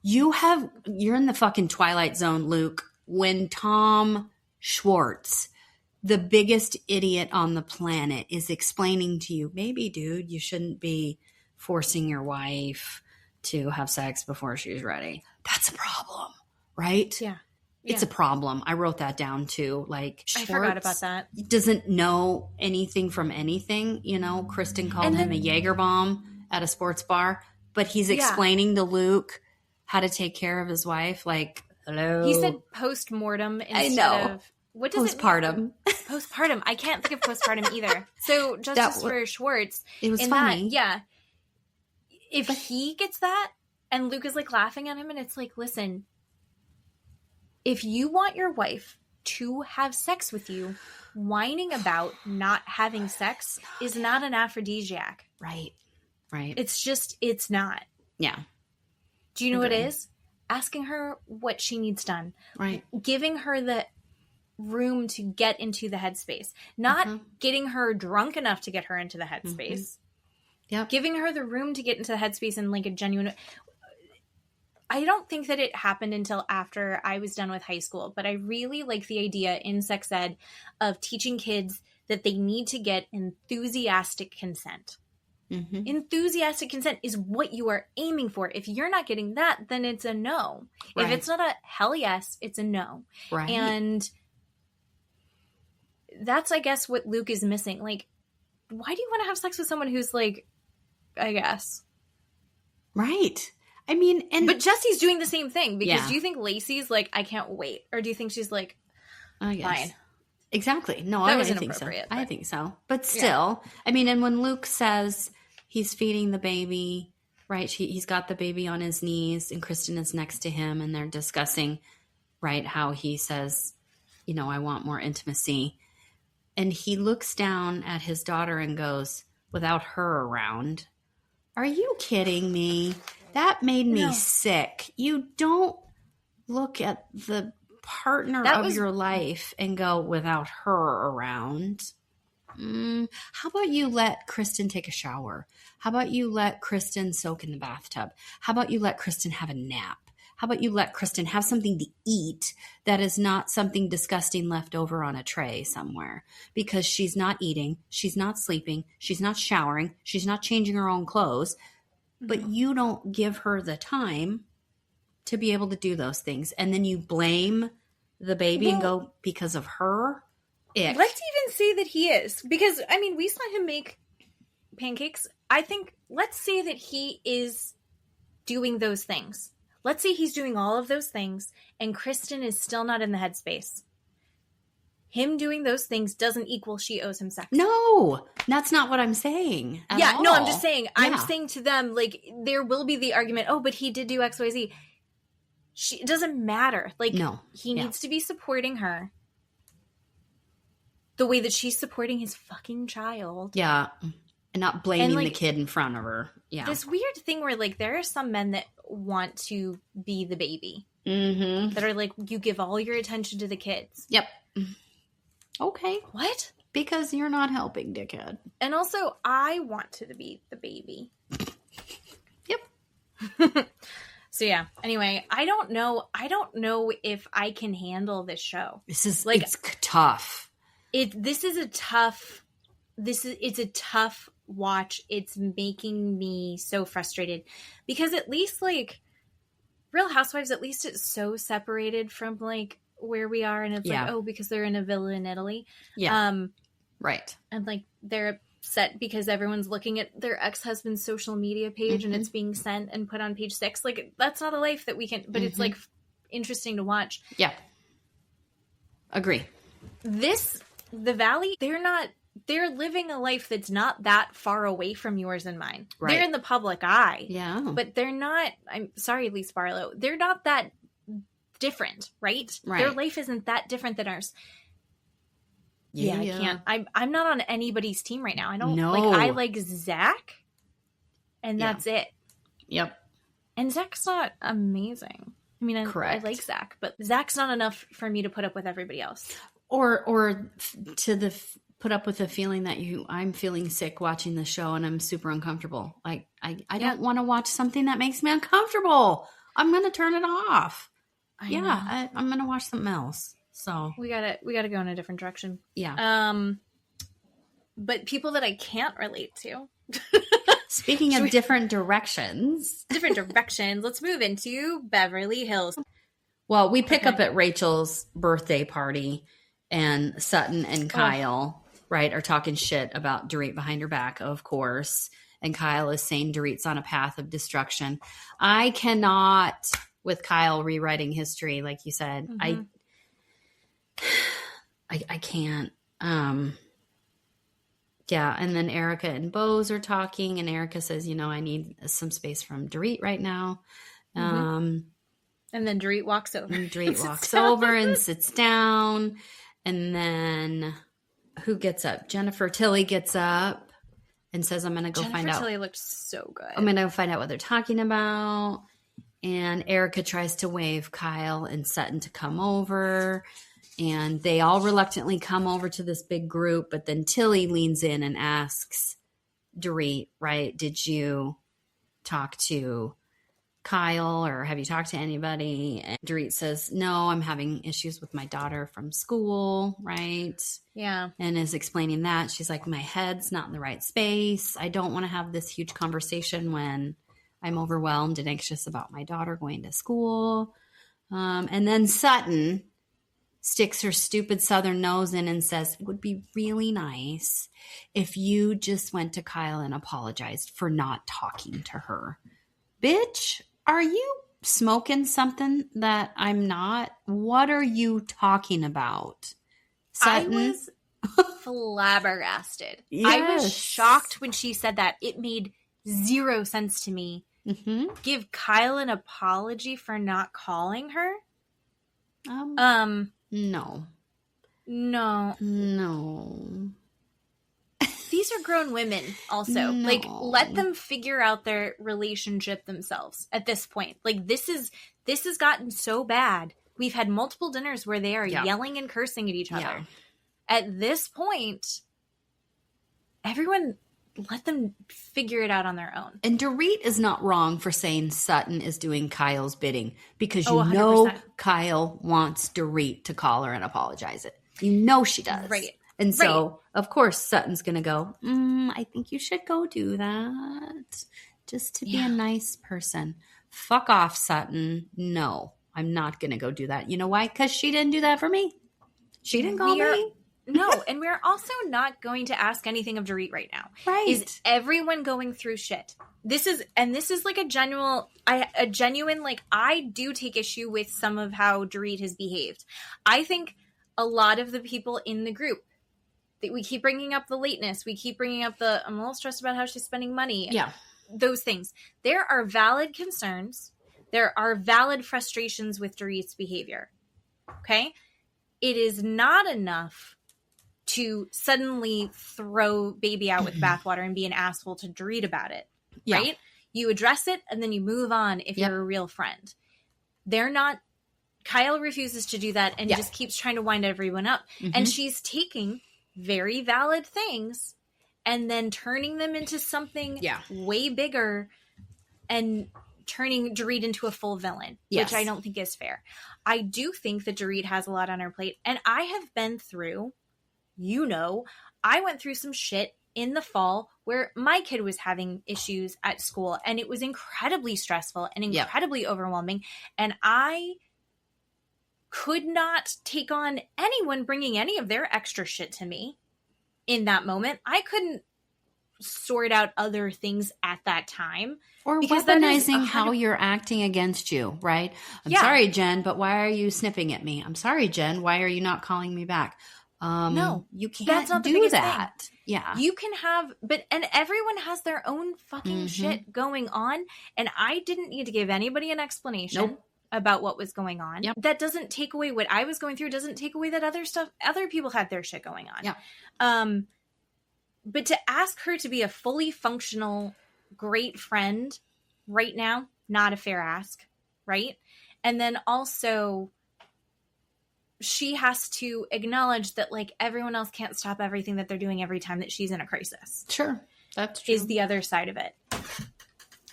A: You're in the fucking Twilight Zone, Luke, when Tom Schwartz, the biggest idiot on the planet, is explaining to you, maybe, dude, you shouldn't be forcing your wife to have sex before she's ready. That's a problem, right?
B: Yeah.
A: It's a problem. I wrote that down too. Like, Schwartz
B: I forgot about that.
A: Doesn't know anything from anything. Kristen called him a Jaeger bomb at a sports bar, but he's explaining to Luke how to take care of his wife. Like, hello.
B: He said postmortem instead of... What does
A: postpartum.
B: It mean? Postpartum. I can't think of postpartum either. So Justice for Schwartz.
A: It was funny.
B: If he gets that and Luke is like laughing at him and it's like, listen, if you want your wife to have sex with you, whining about not having sex is not an aphrodisiac.
A: Right.
B: It's not.
A: Yeah.
B: Do you know what it is? Asking her what she needs done.
A: Right.
B: Giving her the room to get into the headspace. Not getting her drunk enough to get her into the headspace.
A: Yeah.
B: Giving her the room to get into the headspace in like a genuine... I don't think that it happened until after I was done with high school, but I really like the idea in sex ed of teaching kids that they need to get enthusiastic consent. Mm-hmm. Enthusiastic consent is what you are aiming for. If you're not getting that, then it's a no. Right. If it's not a hell yes, it's a no.
A: Right.
B: And that's, I guess, what Luke is missing. Like, why do you want to have sex with someone who's like, I guess.
A: Right. I mean,
B: but Jesse's doing the same thing because do you think Lacey's like, I can't wait? Or do you think she's like, fine?
A: Exactly. No, I think so. I think so. But still, I mean, and when Luke says he's feeding the baby, right? He's got the baby on his knees and Kristen is next to him and they're discussing, right, how he says, you know, I want more intimacy. And he looks down at his daughter and goes, without her around, are you kidding me? That made me sick. You don't look at the partner of your life and go, without her around. How about you let Kristen take a shower? How about you let Kristen soak in the bathtub? How about you let Kristen have a nap? How about you let Kristen have something to eat that is not something disgusting left over on a tray somewhere? Because she's not eating, she's not sleeping, she's not showering, she's not changing her own clothes. But you don't give her the time to be able to do those things. And then you blame the baby and go, because of her? Ick.
B: Let's even say that he is. Because, I mean, we saw him make pancakes. I think, let's say that he is doing those things. Let's say he's doing all of those things and Kristen is still not in the headspace. Him doing those things doesn't equal she owes him sex.
A: No, that's not what I'm saying.
B: No, I'm just saying. I'm saying to them, like, there will be the argument, oh, but he did do X, Y, Z. It doesn't matter. Like, he needs to be supporting her the way that she's supporting his fucking child.
A: Yeah. And not blaming the kid in front of her. Yeah.
B: This weird thing where, like, there are some men that want to be the baby.
A: Mm-hmm.
B: That are like, you give all your attention to the kids.
A: Yep. Okay.
B: What?
A: Because you're not helping, dickhead.
B: And also, I want to be the baby.
A: Yep.
B: So yeah. Anyway, I don't know if I can handle this show.
A: This is like, it's tough.
B: It's a tough watch. It's making me so frustrated because at least like Real Housewives, at least it's so separated from like where we are, and it's like, oh, because they're in a villa in Italy.
A: Yeah. Right.
B: And like they're upset because everyone's looking at their ex-husband's social media page and it's being sent and put on page 6. Like, that's not a life that we can, but it's like interesting to watch.
A: Yeah. Agree.
B: The Valley, they're living a life that's not that far away from yours and mine. Right. They're in the public eye.
A: Yeah.
B: But they're not, I'm sorry, Lise Barlow, they're not that different, right? Their life isn't that different than ours. Yeah, I can't. I'm not on anybody's team right now. I don't I like Zach, and that's it.
A: Yep.
B: And Zach's not amazing. I mean, I like Zach, but Zach's not enough for me to put up with everybody else.
A: Or to put up with the feeling that I'm feeling sick watching the show and I'm super uncomfortable. Like I don't want to watch something that makes me uncomfortable. I'm going to turn it off. I'm going to watch something else. So
B: we gotta go in a different direction.
A: Yeah.
B: But people that I can't relate to.
A: Speaking of different directions,
B: let's move into Beverly Hills.
A: Well, we pick up at Rachel's birthday party, and Sutton and Kyle, right, are talking shit about Dorit behind her back, of course. And Kyle is saying Dorit's on a path of destruction. I cannot, with Kyle rewriting history, like you said, I can't. Yeah, and then Erika and Boz are talking, and Erika says, I need some space from Dorit right now.
B: And then Dorit walks over.
A: And Dorit walks over and sits down. And then who gets up? Jennifer Tilly gets up and says, I'm going to go find out.
B: Jennifer Tilly looked so good.
A: I'm going to go find out what they're talking about. And Erika tries to wave Kyle and Sutton to come over. And they all reluctantly come over to this big group. But then Tilly leans in and asks Dorit, right, did you talk to Kyle or have you talked to anybody? And Dorit says, no, I'm having issues with my daughter from school, right?
B: Yeah.
A: And is explaining that. She's like, my head's not in the right space. I don't want to have this huge conversation when I'm overwhelmed and anxious about my daughter going to school. And then Sutton sticks her stupid Southern nose in and says, it would be really nice if you just went to Kyle and apologized for not talking to her. Bitch, are you smoking something that I'm not? What are you talking about? Sutton?
B: I was flabbergasted.
A: Yes.
B: I was shocked when she said that. It made zero sense to me.
A: Mm-hmm.
B: Give Kyle an apology for not calling her?
A: No.
B: These are grown women also.
A: No.
B: Like, let them figure out their relationship themselves at this point. Like, this has gotten so bad. We've had multiple dinners where they are yelling and cursing at each other.
A: Yeah.
B: At this point, everyone let them figure it out on their own.
A: And Dorit is not wrong for saying Sutton is doing Kyle's bidding because you
B: 100%.
A: know Kyle wants Dorit to call her and apologize it. You know she does.
B: Right.
A: And so, of course, Sutton's going to go, I think you should go do that just to be a nice person. Fuck off, Sutton. No, I'm not going to go do that. You know why? Because she didn't do that for me. She didn't call me.
B: No, and we're also not going to ask anything of Dorit right now.
A: Right.
B: Is everyone going through shit? This is like a genuine, like, I do take issue with some of how Dorit has behaved. I think a lot of the people in the group, that we keep bringing up the lateness. We keep bringing up I'm a little stressed about how she's spending money.
A: Yeah.
B: Those things. There are valid concerns. There are valid frustrations with Dorit's behavior. Okay? It is not enough to suddenly throw baby out with bathwater and be an asshole to Dorit about it.
A: Yeah.
B: Right? You address it and then you move on if you're a real friend. They're not. Kyle refuses to do that and just keeps trying to wind everyone up. Mm-hmm. And she's taking very valid things and then turning them into something way bigger and turning Dorit into a full villain, which I don't think is fair. I do think that Dorit has a lot on her plate, and I have been through, I went through some shit in the fall where my kid was having issues at school, and it was incredibly stressful and incredibly overwhelming, and I could not take on anyone bringing any of their extra shit to me in that moment. I couldn't sort out other things at that time.
A: Or weaponizing how you're acting against you, right? I'm sorry, Jen, but why are you snipping at me? I'm sorry, Jen, why are you not calling me back? No, you can't
B: that's not
A: do that. Thing. Yeah.
B: You can have, and everyone has their own fucking shit going on. And I didn't need to give anybody an explanation about what was going on. Yep. That doesn't take away what I was going through. Doesn't take away that other people had their shit going on.
A: Yeah.
B: But to ask her to be a fully functional, great friend right now, not a fair ask, right? And then also, she has to acknowledge that, like, everyone else can't stop everything that they're doing every time that she's in a crisis.
A: Sure. That's true.
B: Is the other side of it.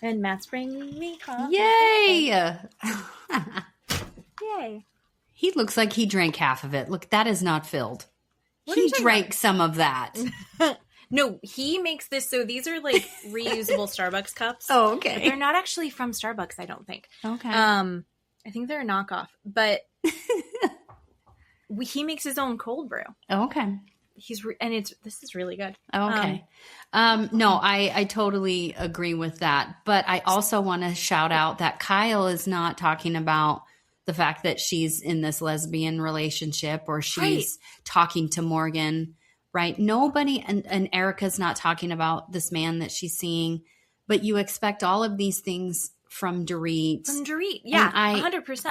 B: And Matt's bringing me coffee.
A: Yay!
B: Yay.
A: He looks like he drank half of it. Look, that is not filled. He drank some of that.
B: No, he makes this. So these are like reusable Starbucks cups.
A: Oh, okay.
B: But they're not actually from Starbucks, I don't think.
A: Okay.
B: I think they're a knockoff. But he makes his own cold brew.
A: Oh, okay.
B: This is really good.
A: Okay. No, I totally agree with that. But I also want to shout out that Kyle is not talking about the fact that she's in this lesbian relationship or she's talking to Morgan, right? Nobody, and Erika's not talking about this man that she's seeing, but you expect all of these things from Dorit.
B: From Dorit, yeah, 100%.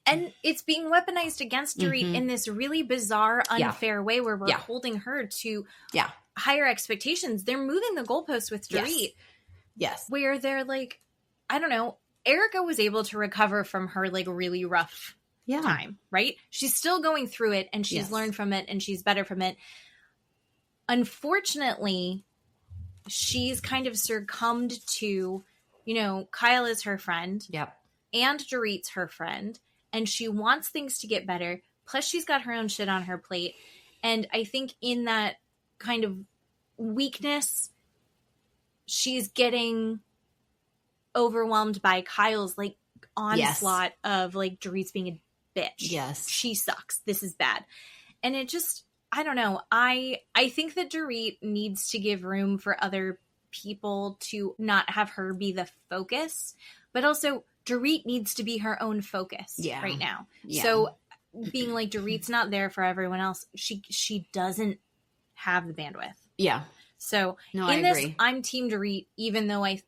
A: And
B: it's being weaponized against Dorit in this really bizarre, unfair way where we're holding her to higher expectations. They're moving the goalposts with Dorit.
A: Yes.
B: Where they're like, I don't know, Erika was able to recover from her like really rough time, right? She's still going through it and she's learned from it and she's better from it. Unfortunately, she's kind of succumbed to, you know, Kyle is her friend.
A: Yep.
B: And Dorit's her friend. And she wants things to get better. Plus, she's got her own shit on her plate. And I think in that kind of weakness, she's getting overwhelmed by Kyle's, like, onslaught of, like, Dorit's being a bitch.
A: Yes.
B: She sucks. This is bad. And it just... I don't know. I think that Dorit needs to give room for other people to not have her be the focus, but also Dorit needs to be her own focus right now. Yeah. So being like Dorit's not there for everyone else, she doesn't have the bandwidth.
A: Yeah.
B: So
A: I agree.
B: I'm Team Dorit, even though I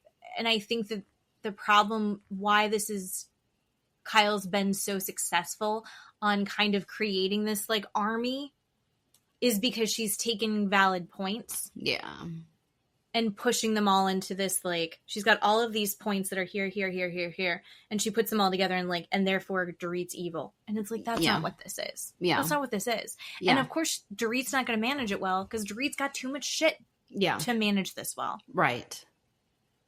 B: think that the problem why this is Kyle's been so successful on kind of creating this like army is because she's taken valid points.
A: Yeah.
B: And pushing them all into this, like, she's got all of these points that are here, here, here, here, here. And she puts them all together and, like, and therefore Dorit's evil. And it's like, that's not what this is. Yeah. That's not what this is. Yeah. And of course, Dorit's not going to manage it well because Dorit's got too much shit to manage this well.
A: Right.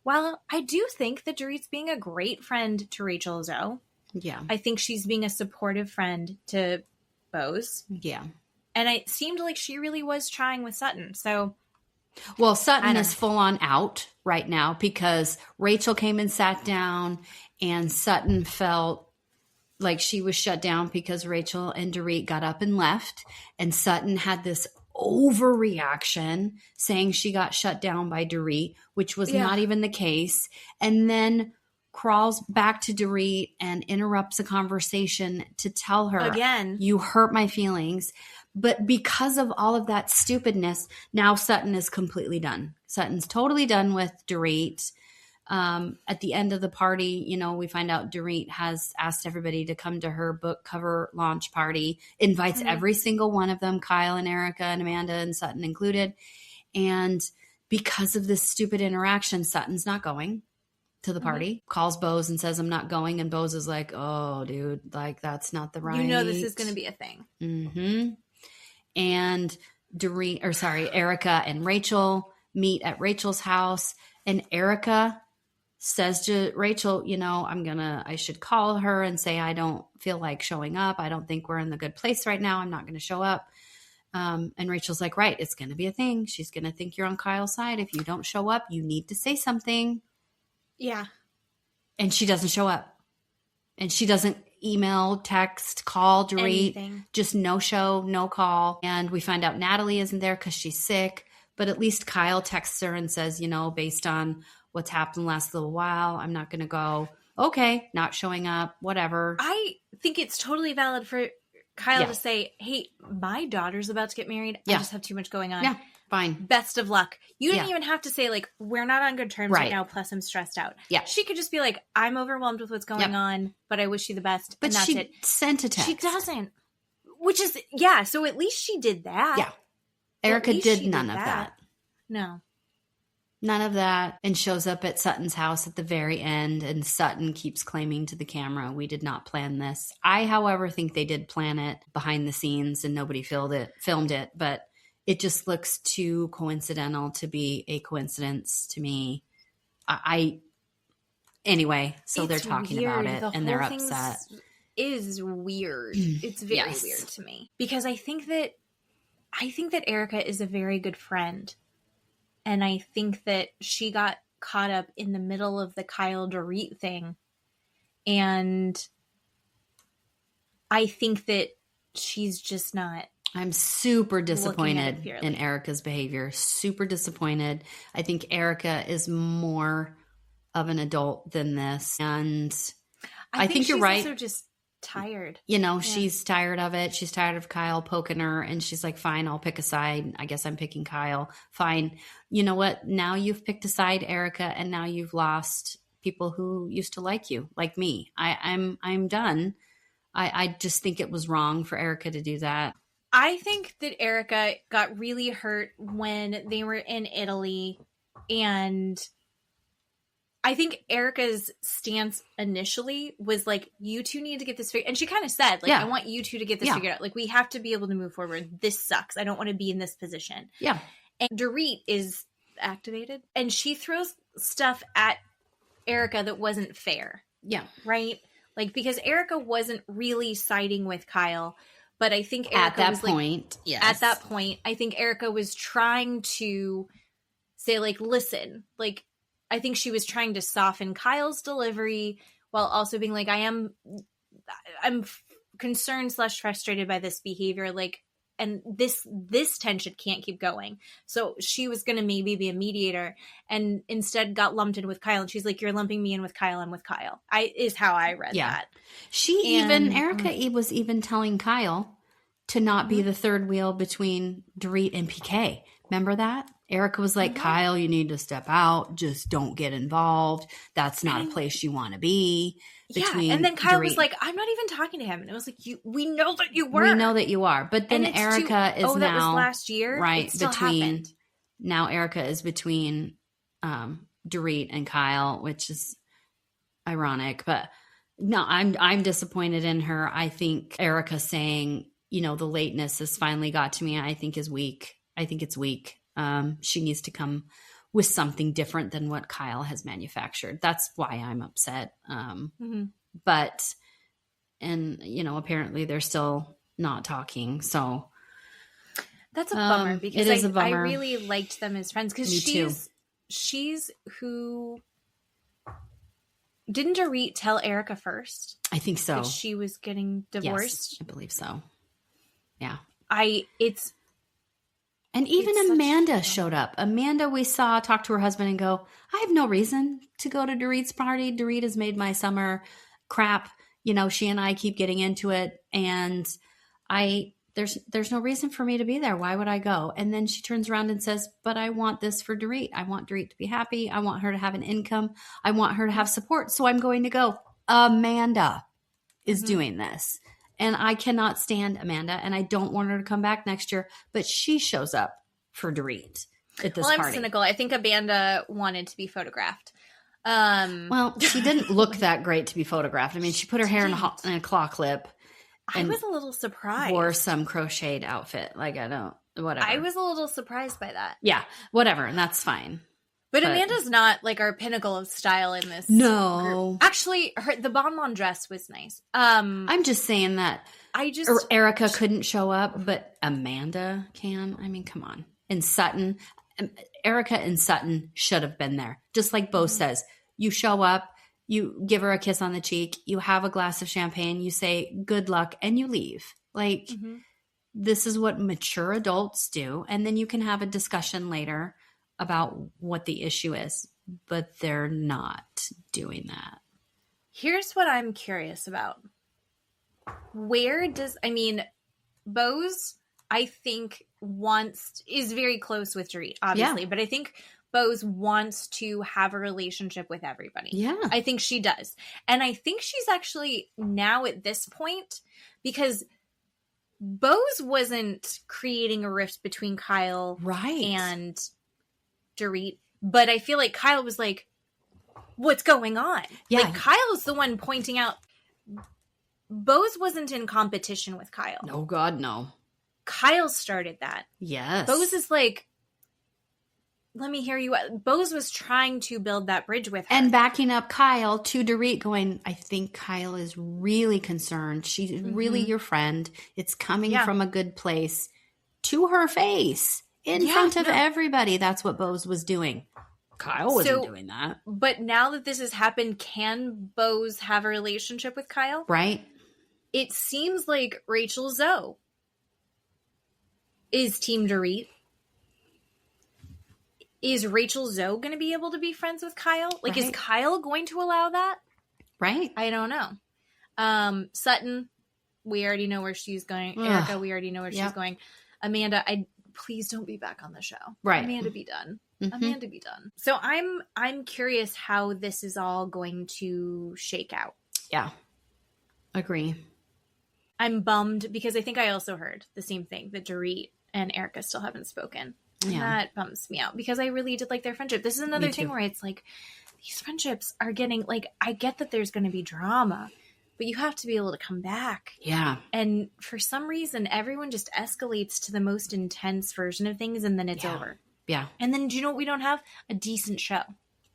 B: While I do think that Dorit's being a great friend to Rachel Zoe.
A: Yeah.
B: I think she's being a supportive friend to Boz.
A: Yeah.
B: And it seemed like she really was trying with Sutton. So,
A: well, Sutton is full on out right now because Rachel came and sat down and Sutton felt like she was shut down because Rachel and Dorit got up and left. And Sutton had this overreaction saying she got shut down by Dorit, which was not even the case. And then crawls back to Dorit and interrupts a conversation to tell her,
B: again,
A: you hurt my feelings. But because of all of that stupidness, now Sutton is completely done. Sutton's totally done with Dorit. At the end of the party, you know, we find out Dorit has asked everybody to come to her book cover launch party, invites every single one of them, Kyle and Erika and Amanda and Sutton included. And because of this stupid interaction, Sutton's not going to the party, calls Boz and says, I'm not going. And Boz is like, oh, dude, like, that's not the right.
B: You know, this is going to be a thing.
A: Mm-hmm. And Erika and Rachel meet at Rachel's house. And Erika says to Rachel, you know, I should call her and say, I don't feel like showing up. I don't think we're in the good place right now. I'm not going to show up. And Rachel's like, right, it's going to be a thing. She's going to think you're on Kyle's side. If you don't show up, you need to say something.
B: Yeah.
A: And she doesn't show up. And she doesn't email, text, call Dorit.
B: Anything.
A: Just no show, no call. And we find out Natalie isn't there because she's sick. But at least Kyle texts her and says, you know, based on what's happened the last little while, I'm not going to go. Okay, not showing up, whatever.
B: I think it's totally valid for Kyle to say, hey, my daughter's about to get married. I just have too much going on.
A: Yeah, fine.
B: Best of luck. You didn't even have to say, like, we're not on good terms right now, plus I'm stressed out.
A: Yeah.
B: She could just be like, I'm overwhelmed with what's going on, but I wish you the best.
A: But
B: and that's
A: she
B: it.
A: Sent a text.
B: She doesn't. Which is, so at least she did that.
A: Yeah. Erika did none of that.
B: No.
A: None of that. And shows up at Sutton's house at the very end. And Sutton keeps claiming to the camera, we did not plan this. I, however, think they did plan it behind the scenes and nobody filmed it. But it just looks too coincidental to be a coincidence to me. Anyway, so they're talking about it and they're upset.
B: Is weird. It's very weird to me. Because I think that Erika is a very good friend. And I think that she got caught up in the middle of the Kyle Dorit thing. And I think that she's just not.
A: I'm super disappointed in Erika's behavior. Super disappointed. I think Erika is more of an adult than this. And I think you're right.
B: She's also just tired.
A: You know, she's tired of it. She's tired of Kyle poking her. And she's like, fine, I'll pick a side. I guess I'm picking Kyle. Fine. You know what? Now you've picked a side, Erika, and now you've lost people who used to like you, like me. I'm done. I just think it was wrong for Erika to do that.
B: I think that Erika got really hurt when they were in Italy, and I think Erika's stance initially was like, you two need to get this figured. And she kind of said, like, I want you two to get this figured out. Like, we have to be able to move forward. This sucks. I don't want to be in this position.
A: Yeah.
B: And Dorit is activated, and she throws stuff at Erika that wasn't fair.
A: Yeah.
B: Right? Like, because Erika wasn't really siding with Kyle, but I think Erika
A: at that
B: was
A: point,
B: like, at that point, I think Erika was trying to say, like, listen, like, I think she was trying to soften Kyle's delivery while also being like, I'm concerned / frustrated by this behavior. Like, and this tension can't keep going. So she was going to maybe be a mediator, and instead got lumped in with Kyle. And she's like, you're lumping me in with Kyle. I'm with Kyle. Is how I read that.
A: Erika was even telling Kyle to not be the third wheel between Dorit and PK. Remember that? Erika was like, Kyle, you need to step out. Just don't get involved. That's not a place you want to be.
B: And then Kyle was like, I'm not even talking to him. And it was like, we know that you were.
A: We know that you are. But then Erika is now.
B: That was last year?
A: Right.
B: It still happened.
A: Now Erika is between Dorit and Kyle, which is ironic. But no, I'm disappointed in her. I think Erika saying, the lateness has finally got to me, I think is weak. I think it's weak. She needs to come with something different than what Kyle has manufactured. That's why I'm upset. But, apparently they're still not talking. So
B: that's a bummer, because
A: it is a bummer.
B: I really liked them as friends, because she's who. Didn't Dorit tell Erika first?
A: I think so.
B: That she was getting divorced?
A: Yes, I believe so. Yeah. And even Amanda showed up. Amanda, we saw talk to her husband and go, I have no reason to go to Dorit's party. Dorit has made my summer crap. She and I keep getting into it, and there's no reason for me to be there. Why would I go? And then she turns around and says, but I want this for Dorit. I want Dorit to be happy. I want her to have an income. I want her to have support. So I'm going to go. Amanda is doing this. And I cannot stand Amanda, and I don't want her to come back next year. But she shows up for Dorit at this party.
B: I'm cynical. I think Amanda wanted to be photographed.
A: Well, she didn't look that great to be photographed. I mean, she put her hair in a claw clip.
B: I was a little surprised.
A: Wore some crocheted outfit. Like, whatever.
B: I was a little surprised by that.
A: Yeah, whatever. And that's fine.
B: But Amanda's not like our pinnacle of style in this.
A: No.
B: Group. Actually, the bonbon dress was nice.
A: I'm just saying that Erika couldn't show up, but Amanda can. I mean, come on. And Sutton, Erika and Sutton should have been there. Just like Bo says, you show up, you give her a kiss on the cheek, you have a glass of champagne, you say good luck, and you leave. Like, this is what mature adults do. And then you can have a discussion later about what the issue is, but they're not doing that.
B: Here's what I'm curious about. Boz, I think, is very close with Dorit, obviously, but I think Boz wants to have a relationship with everybody.
A: Yeah.
B: I think she does. And I think she's actually now at this point, because Boz wasn't creating a rift between Kyle and Dorit, but I feel like Kyle was like, what's going on?
A: Yeah.
B: Like, Kyle's the one pointing out. Boz wasn't in competition with Kyle.
A: Oh, God, no.
B: Kyle started that.
A: Yes.
B: Boz is like, let me hear you out. Boz was trying to build that bridge with her.
A: And backing up Kyle to Dorit going, I think Kyle is really concerned. She's really your friend. It's coming from a good place. To her face. In front of everybody. That's what Boz was doing. Kyle wasn't doing that.
B: But now that this has happened, can Boz have a relationship with Kyle?
A: Right.
B: It seems like Rachel Zoe is Team Dorit. Is Rachel Zoe going to be able to be friends with Kyle? Like, is Kyle going to allow that?
A: Right.
B: I don't know. Sutton, we already know where she's going. Erika, we already know where she's going. Amanda, please don't be back on the show.
A: Right.
B: Amanda, be done. Amanda, be done. So I'm curious how this is all going to shake out.
A: Yeah. Agree.
B: I'm bummed because I think I also heard the same thing, that Dorit and Erika still haven't spoken. And that bums me out because I really did like their friendship. This is another thing where it's like, these friendships are getting, like, I get that there's going to be drama, but you have to be able to come back.
A: Yeah.
B: And for some reason, everyone just escalates to the most intense version of things, and then it's over.
A: Yeah.
B: And then do you know what we don't have? A decent show.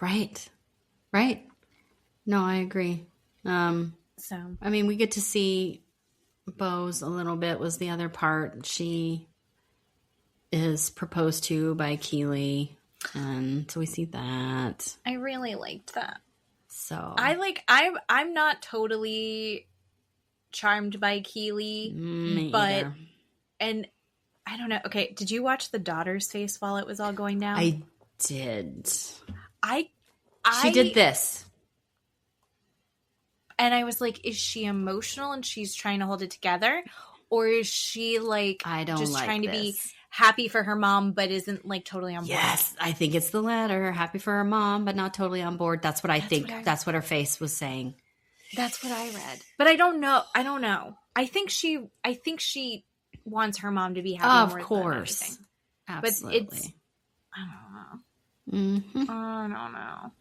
A: Right. No, I agree.
B: So,
A: I mean, we get to see Boz a little bit was the other part. She is proposed to by Keeley, and so we see that.
B: I really liked that.
A: So
B: I'm not totally charmed by Keeley,
A: either.
B: And I don't know. Okay, did you watch the daughter's face while it was all going down?
A: I did.
B: She
A: did this.
B: And I was like, is she emotional and she's trying to hold it together? Or is she like trying to be happy for her mom but isn't like totally on board?
A: Yes, I think it's the latter. Happy for her mom but not totally on board. That's what I think. That's what her face was saying.
B: That's what I read. But I don't know. I think she wants her mom to be happy more than anything.
A: Absolutely.
B: But it's, I don't know. I don't know.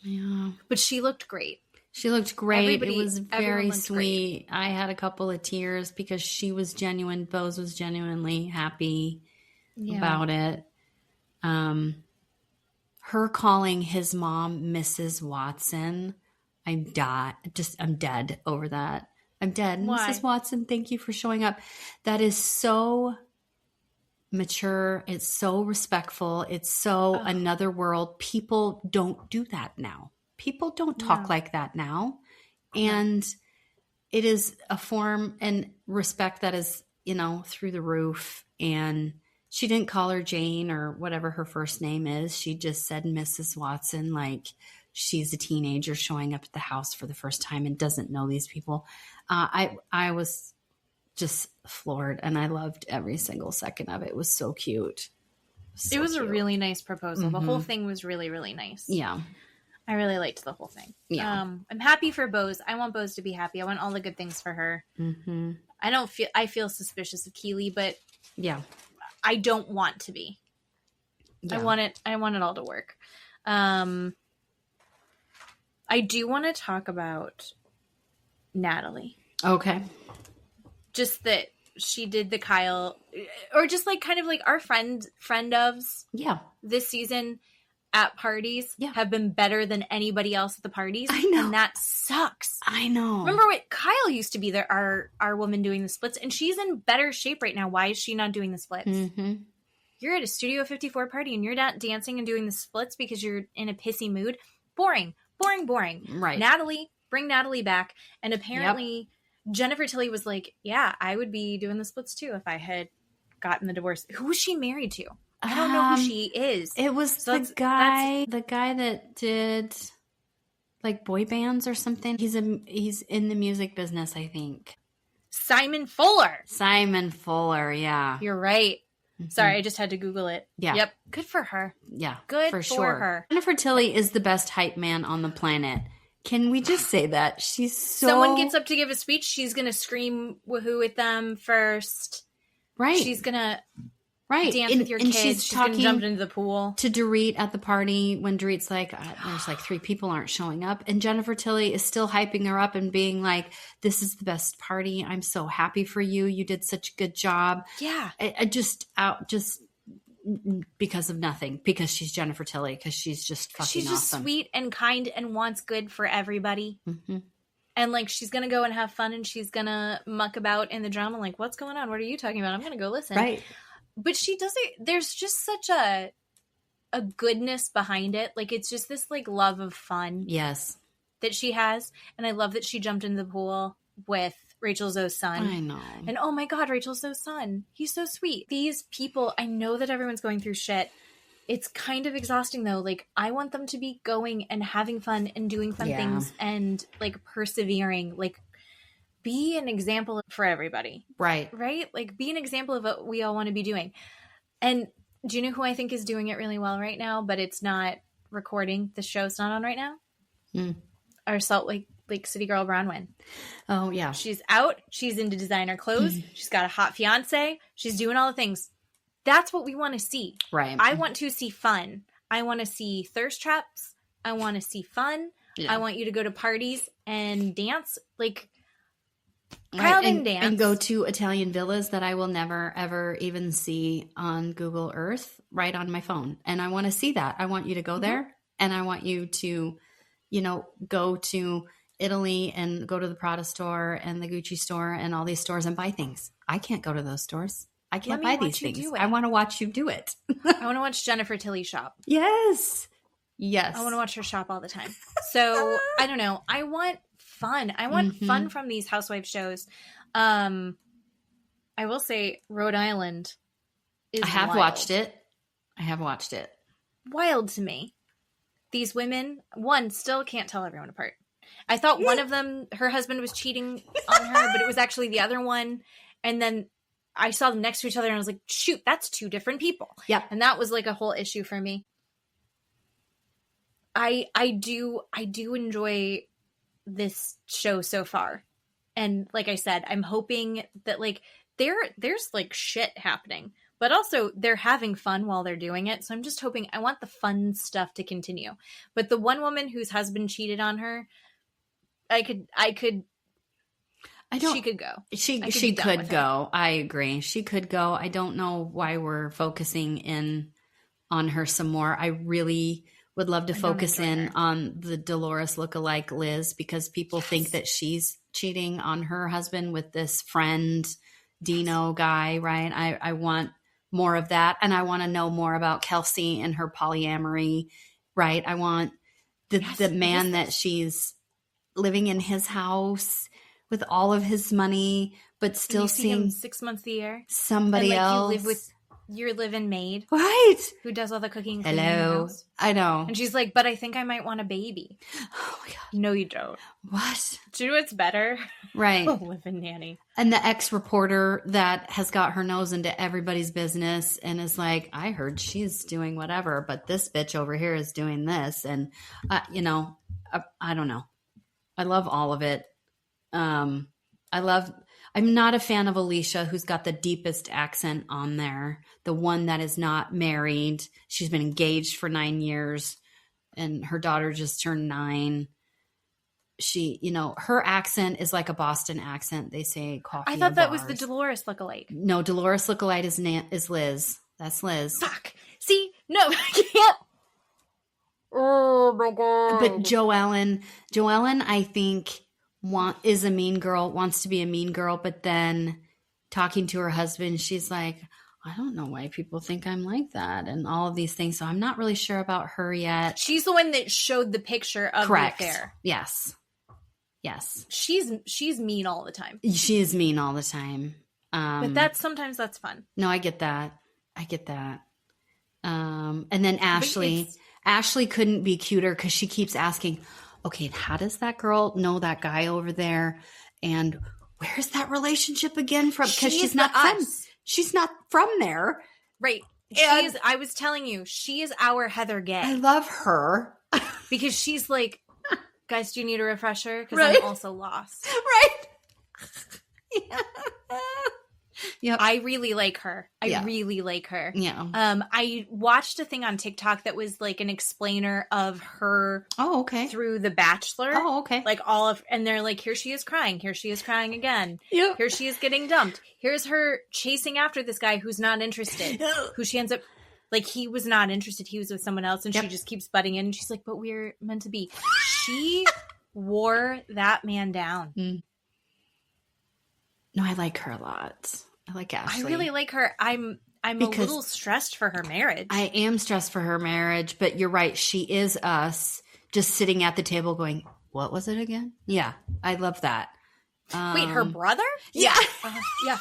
A: Yeah.
B: But she looked great.
A: It was very sweet. Great. I had a couple of tears because she was genuine. Boz was genuinely happy about it. Her calling his mom Mrs. Watson, I'm dead over that. I'm dead.
B: Why?
A: Mrs. Watson, thank you for showing up. That is so mature. It's so respectful. It's so another world. People don't do that now. People don't talk like that now. And it is a form and respect that is, through the roof. And she didn't call her Jane or whatever her first name is. She just said Mrs. Watson, like she's a teenager showing up at the house for the first time and doesn't know these people. I was just floored, and I loved every single second of it. It was so cute.
B: It was a really nice proposal. The whole thing was really, really nice.
A: Yeah.
B: I really liked the whole thing.
A: Yeah.
B: I'm happy for Boz. I want Boz to be happy. I want all the good things for her.
A: Mm-hmm.
B: I feel suspicious of Keeley, but I don't want to be. Yeah. I want it all to work. I do want to talk about Natalie.
A: Okay.
B: Just that she did the Kyle, or just like kind of like our friend ofs this season at parties have been better than anybody else at the parties.
A: I know.
B: And that sucks.
A: I know.
B: Remember what Kyle used to be our woman doing the splits, and she's in better shape right now. Why is she not doing the splits?
A: Mm-hmm.
B: You're at a Studio 54 party and you're not dancing and doing the splits because you're in a pissy mood. Boring.
A: Right.
B: Natalie, bring Natalie back. And apparently Jennifer Tilly was like, yeah, I would be doing the splits too if I had gotten the divorce. Who was she married to? I don't know who she is.
A: It was the guy that did like boy bands or something. He's in the music business, I think.
B: Simon Fuller,
A: yeah.
B: You're right.
A: Mm-hmm.
B: Sorry, I just had to Google it.
A: Yeah.
B: Yep. Good for her.
A: Yeah.
B: Good
A: for
B: her.
A: Jennifer Tilly is the best hype man on the planet. Can we just say that? She's so...
B: Someone gets up to give a speech, she's going to scream woohoo with them first.
A: Right.
B: She's going to dance with your
A: and
B: kids. She's going to jump into the pool.
A: To Dorit at the party when Dorit's like, there's like 3 people aren't showing up. And Jennifer Tilly is still hyping her up and being like, this is the best party. I'm so happy for you. You did such a good job.
B: Yeah.
A: I just because of nothing, because she's Jennifer Tilly, because she's just fucking awesome.
B: She's just sweet and kind and wants good for everybody.
A: Mm-hmm.
B: And like, she's going to go and have fun and she's going to muck about in the drama. Like, what's going on? What are you talking about? I'm going to go listen.
A: Right.
B: But she doesn't, there's just such a goodness behind it. Like, it's just this like love of fun.
A: Yes.
B: That she has. And I love that she jumped into the pool with Rachel Zoe's son.
A: I know.
B: And oh my God, Rachel Zoe's son. He's so sweet. These people, I know that everyone's going through shit. It's kind of exhausting though. Like, I want them to be going and having fun and doing fun things and like persevering. Like, be an example for everybody.
A: Right.
B: Right? Like, be an example of what we all want to be doing. And do you know who I think is doing it really well right now, but it's not recording? The show's not on right now? Our Salt Lake City girl, Bronwyn.
A: Oh, yeah.
B: She's out. She's into designer clothes. She's got a hot fiance. She's doing all the things. That's what we want to see.
A: Right.
B: I want to see fun. I want to see thirst traps. I want to see fun. Yeah. I want you to go to parties and dance. Like, crowd and dance.
A: And go to Italian villas that I will never, ever even see on Google Earth right on my phone. And I want to see that. I want you to go there. And I want you to, go to Italy and go to the Prada store and the Gucci store and all these stores and buy things. I can't go to those stores. I can't buy these things. I want to watch you do it.
B: I want to watch Jennifer Tilly shop.
A: Yes.
B: I want to watch her shop all the time. So I don't know. I want fun. I want fun from these housewife shows. I will say Rhode Island is
A: I have
B: wild.
A: watched it. I have watched it.
B: Wild to me. These women, one, still can't tell everyone apart. I thought one of them, her husband was cheating on her, but it was actually the other one. And then I saw them next to each other and I was like, shoot, that's two different people.
A: Yep.
B: And that was like a whole issue for me. I do enjoy this show so far. And like I said, I'm hoping that like there's like shit happening, but also they're having fun while they're doing it. So I'm just hoping, I want the fun stuff to continue. But the one woman whose husband cheated on her, she could go.
A: She could go. I agree. She could go. I don't know why we're focusing in on her some more. I really would love to focus in on the Dolores lookalike Liz, because people think that she's cheating on her husband with this friend Dino guy, right? I want more of that. And I want to know more about Kelsey and her polyamory, right? I want the man that she's living in his house with all of his money, but still seeing
B: him 6 months a year.
A: Somebody else.
B: You live with your live-in maid.
A: Right.
B: Who does all the cooking.
A: Hello. I know.
B: And she's like, but I think I might want a baby.
A: Oh my God.
B: No, you don't.
A: What?
B: Do you know what's better?
A: Right.
B: Live-in nanny.
A: And the ex-reporter that has got her nose into everybody's business and is like, I heard she's doing whatever, but this bitch over here is doing this. And, I don't know. I love all of it. I'm not a fan of Alicia, who's got the deepest accent on there. The one that is not married. She's been engaged for 9 years and her daughter just turned 9. She, her accent is like a Boston accent. They say coffee.
B: I thought that was the Dolores lookalike.
A: No, Dolores lookalike is Liz. That's Liz.
B: Fuck. See? No, I can't. Oh my God.
A: But Joellen, I think is a mean girl, wants to be a mean girl, but then talking to her husband, she's like, I don't know why people think I'm like that and all of these things. So I'm not really sure about her yet.
B: She's the one that showed the picture of
A: Correct.
B: the affair.
A: Yes.
B: She's mean all the time.
A: She is mean all the time.
B: But sometimes that's fun.
A: No, I get that. And then Ashley couldn't be cuter because she keeps asking, okay, how does that girl know that guy over there? And where's that relationship again from? Because she's not from there.
B: Right. I was telling you, she is our Heather Gay.
A: I love her.
B: Because she's like, guys, do you need a refresher? Because
A: right.
B: I'm also lost.
A: Right. Yeah. Yep.
B: I really like her.
A: Yeah.
B: Yeah. I watched a thing on TikTok that was like an explainer of her.
A: Oh, okay.
B: Through The Bachelor.
A: Oh, okay.
B: Like and they're like, here she is crying. Here she is crying again.
A: Yep.
B: Here she is getting dumped. Here's her chasing after this guy who's not interested. Who she ends up, like, he was not interested. He was with someone else and she just keeps butting in. And she's like, but we're meant to be. She wore that man down.
A: Mm. No, I like her a lot. I like Ashley.
B: I really like her. I'm a little stressed for her marriage.
A: I am stressed for her marriage, but you're right. She is us just sitting at the table going, what was it again? Yeah, I love that.
B: Wait, her brother?
A: Yeah.
B: Yeah.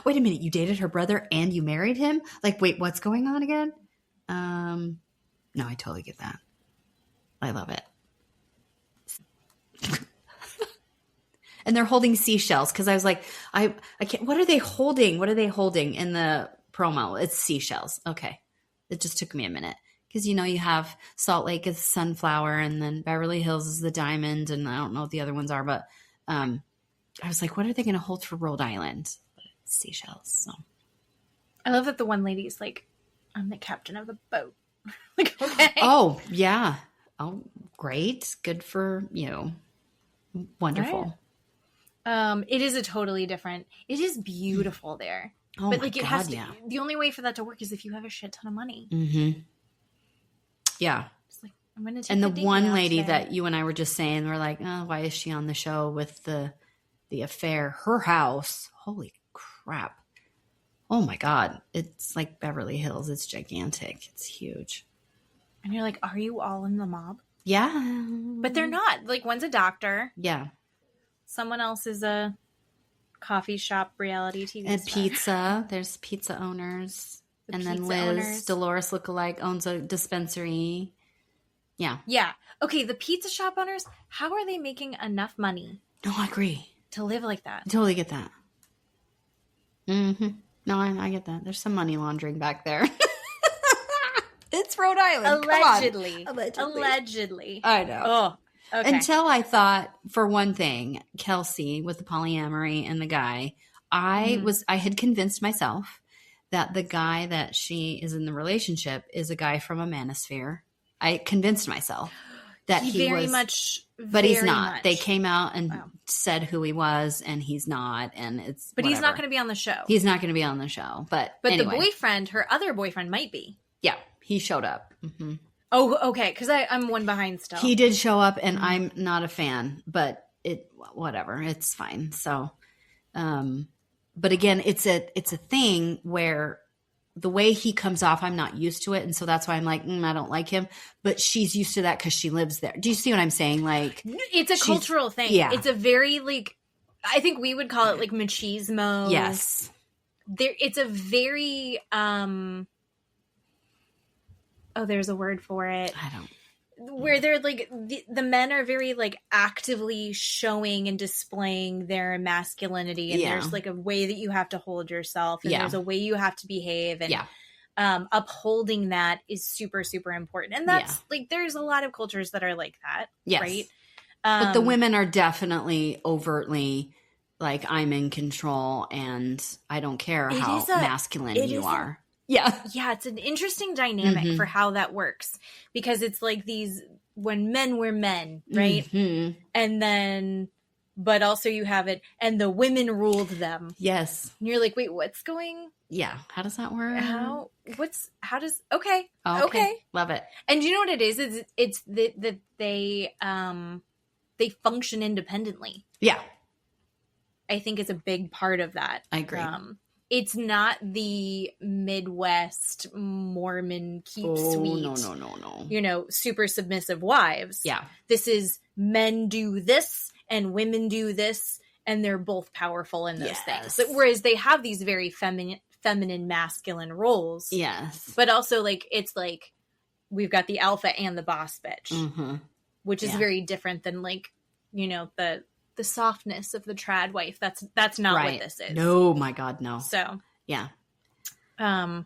A: Wait a minute. You dated her brother and you married him? Like, wait, what's going on again? No, I totally get that. I love it. And they're holding seashells because I was like, I can't. What are they holding? What are they holding in the promo? It's seashells. Okay, it just took me a minute because you have Salt Lake is sunflower, and then Beverly Hills is the diamond, and I don't know what the other ones are, but I was like, what are they going to hold for Rhode Island? Seashells. So
B: I love that the one lady's like, I'm the captain of the boat. Like, okay.
A: Oh yeah. Oh, great. Good for you. Wonderful.
B: Right. It is a totally different. It is beautiful there.
A: Oh,
B: but like
A: my
B: it
A: God,
B: has to.
A: yeah.
B: The only way for that to work is if you have a shit ton of money.
A: Mm-hmm. Yeah.
B: It's like I'm gonna take.
A: And the one lady
B: today.
A: that you and I were just saying, we're like, oh, why is she on the show with the affair? Her house. Holy crap. Oh my God. It's like Beverly Hills. It's gigantic. It's huge.
B: And you're like, are you all in the mob?
A: Yeah.
B: But they're not. Like, one's a doctor.
A: Yeah.
B: Someone else is a coffee shop reality TV
A: And
B: star.
A: pizza. There's pizza owners. And then Liz,
B: owners.
A: Dolores lookalike, owns a dispensary. Yeah.
B: Yeah. Okay, the pizza shop owners, how are they making enough money
A: No, I agree.
B: to live like that?
A: I totally get that. Mm-hmm. No, I get that. There's some money laundering back there. It's Rhode Island.
B: Allegedly.
A: Come on.
B: Allegedly.
A: I know.
B: Oh, okay.
A: Until I thought, for one thing, Kelsey with the polyamory and the guy, I had convinced myself that the guy that she is in the relationship is a guy from a manosphere. I convinced myself that he
B: very
A: was,
B: much,
A: but he's
B: very
A: not.
B: much.
A: They came out and
B: Wow.
A: said who he was, and he's not. And it's
B: But he's not
A: whatever.
B: going to be on the show.
A: He's not going to be on the show. But anyway.
B: the boyfriend, her other boyfriend, might be.
A: Yeah, he showed up. Mm-hmm.
B: Oh, okay. Because I'm one behind still.
A: He did show up, and I'm not a fan, but whatever, it's fine. So, but again, it's a thing where the way he comes off, I'm not used to it, and so that's why I'm like, I don't like him. But she's used to that because she lives there. Do you see what I'm saying? Like,
B: it's a cultural thing.
A: Yeah,
B: it's a very like, I think we would call it like machismo.
A: Yes,
B: it's a very oh, there's a word for it.
A: I don't.
B: Where they're like the men are very like actively showing and displaying their masculinity, and there's like a way that you have to hold yourself, and there's a way you have to behave, and upholding that is super, super important. And that's like there's a lot of cultures that are like that, right?
A: But the women are definitely overtly like, I'm in control and I don't care how masculine you are. Yeah,
B: it's an interesting dynamic for how that works, because it's like when men were men, right? Mm-hmm. And then, but also you have it, and the women ruled them.
A: Yes.
B: And you're like, wait, what's going?
A: Yeah. How does that work?
B: Okay.
A: Love it.
B: And you know what it is? It's that they function independently.
A: Yeah.
B: I think it's a big part of that.
A: I agree.
B: It's not the Midwest Mormon keep sweet.
A: No.
B: Super submissive wives.
A: Yeah.
B: This is men do this and women do this, and they're both powerful in those things. Whereas they have these very feminine, masculine roles.
A: Yes.
B: But also, like, it's like we've got the alpha and the boss bitch, which is very different than, like, the softness of the trad wife. That's not what this is.
A: No, my God, no.
B: So
A: yeah.
B: But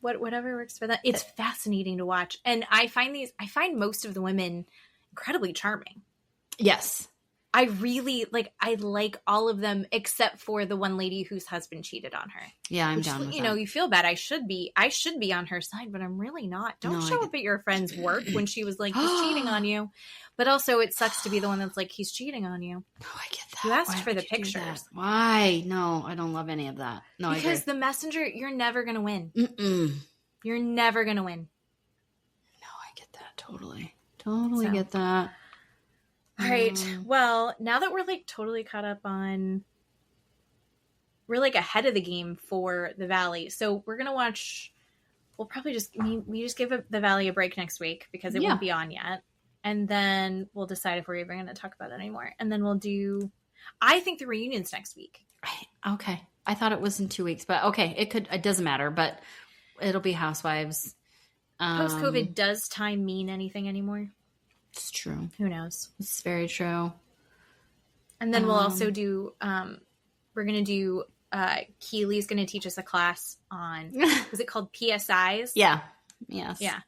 B: whatever works for that. It's fascinating to watch. And I find most of the women incredibly charming.
A: Yes.
B: I really I like all of them except for the one lady whose husband cheated on her.
A: Yeah, I'm down with that.
B: You feel bad. I should be on her side, but I'm really not. Don't show up at your friend's work when she was like, he's cheating on you. But also it sucks to be the one that's like, he's cheating on you.
A: No, I get that.
B: You asked for the pictures.
A: Why? No, I don't love any of that. No,
B: because the messenger, you're never going to win.
A: Mm-mm.
B: You're never going to win.
A: No, I get that. Totally get that.
B: All right. Well, now that we're like totally caught up on, we're like ahead of the game for the Valley. So we're going to watch, we'll probably we just give the Valley a break next week because it won't be on yet. And then we'll decide if we're even going to talk about it anymore. And then we'll do, I think, the reunions next week.
A: Okay. I thought it was in 2 weeks, but okay. It doesn't matter, but it'll be Housewives.
B: Post-COVID, does time mean anything anymore?
A: It's true.
B: Who knows?
A: It's very true.
B: And then we'll also do, we're going to do, Keeley's going to teach us a class on, was it called PSIs?
A: Yeah. Yes.
B: Yeah.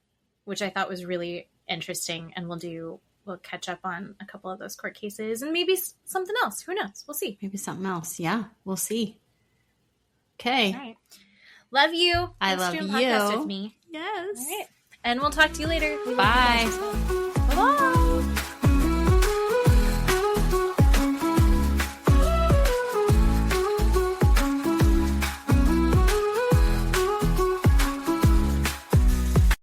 B: Which I thought was really interesting. And we'll catch up on a couple of those court cases and maybe something else. Who knows? We'll see.
A: Maybe something else. Yeah. We'll see. Okay.
B: All right. Love you.
A: I love you.
B: Podcast with me.
A: Yes.
B: All right. And we'll talk to you later.
A: Bye.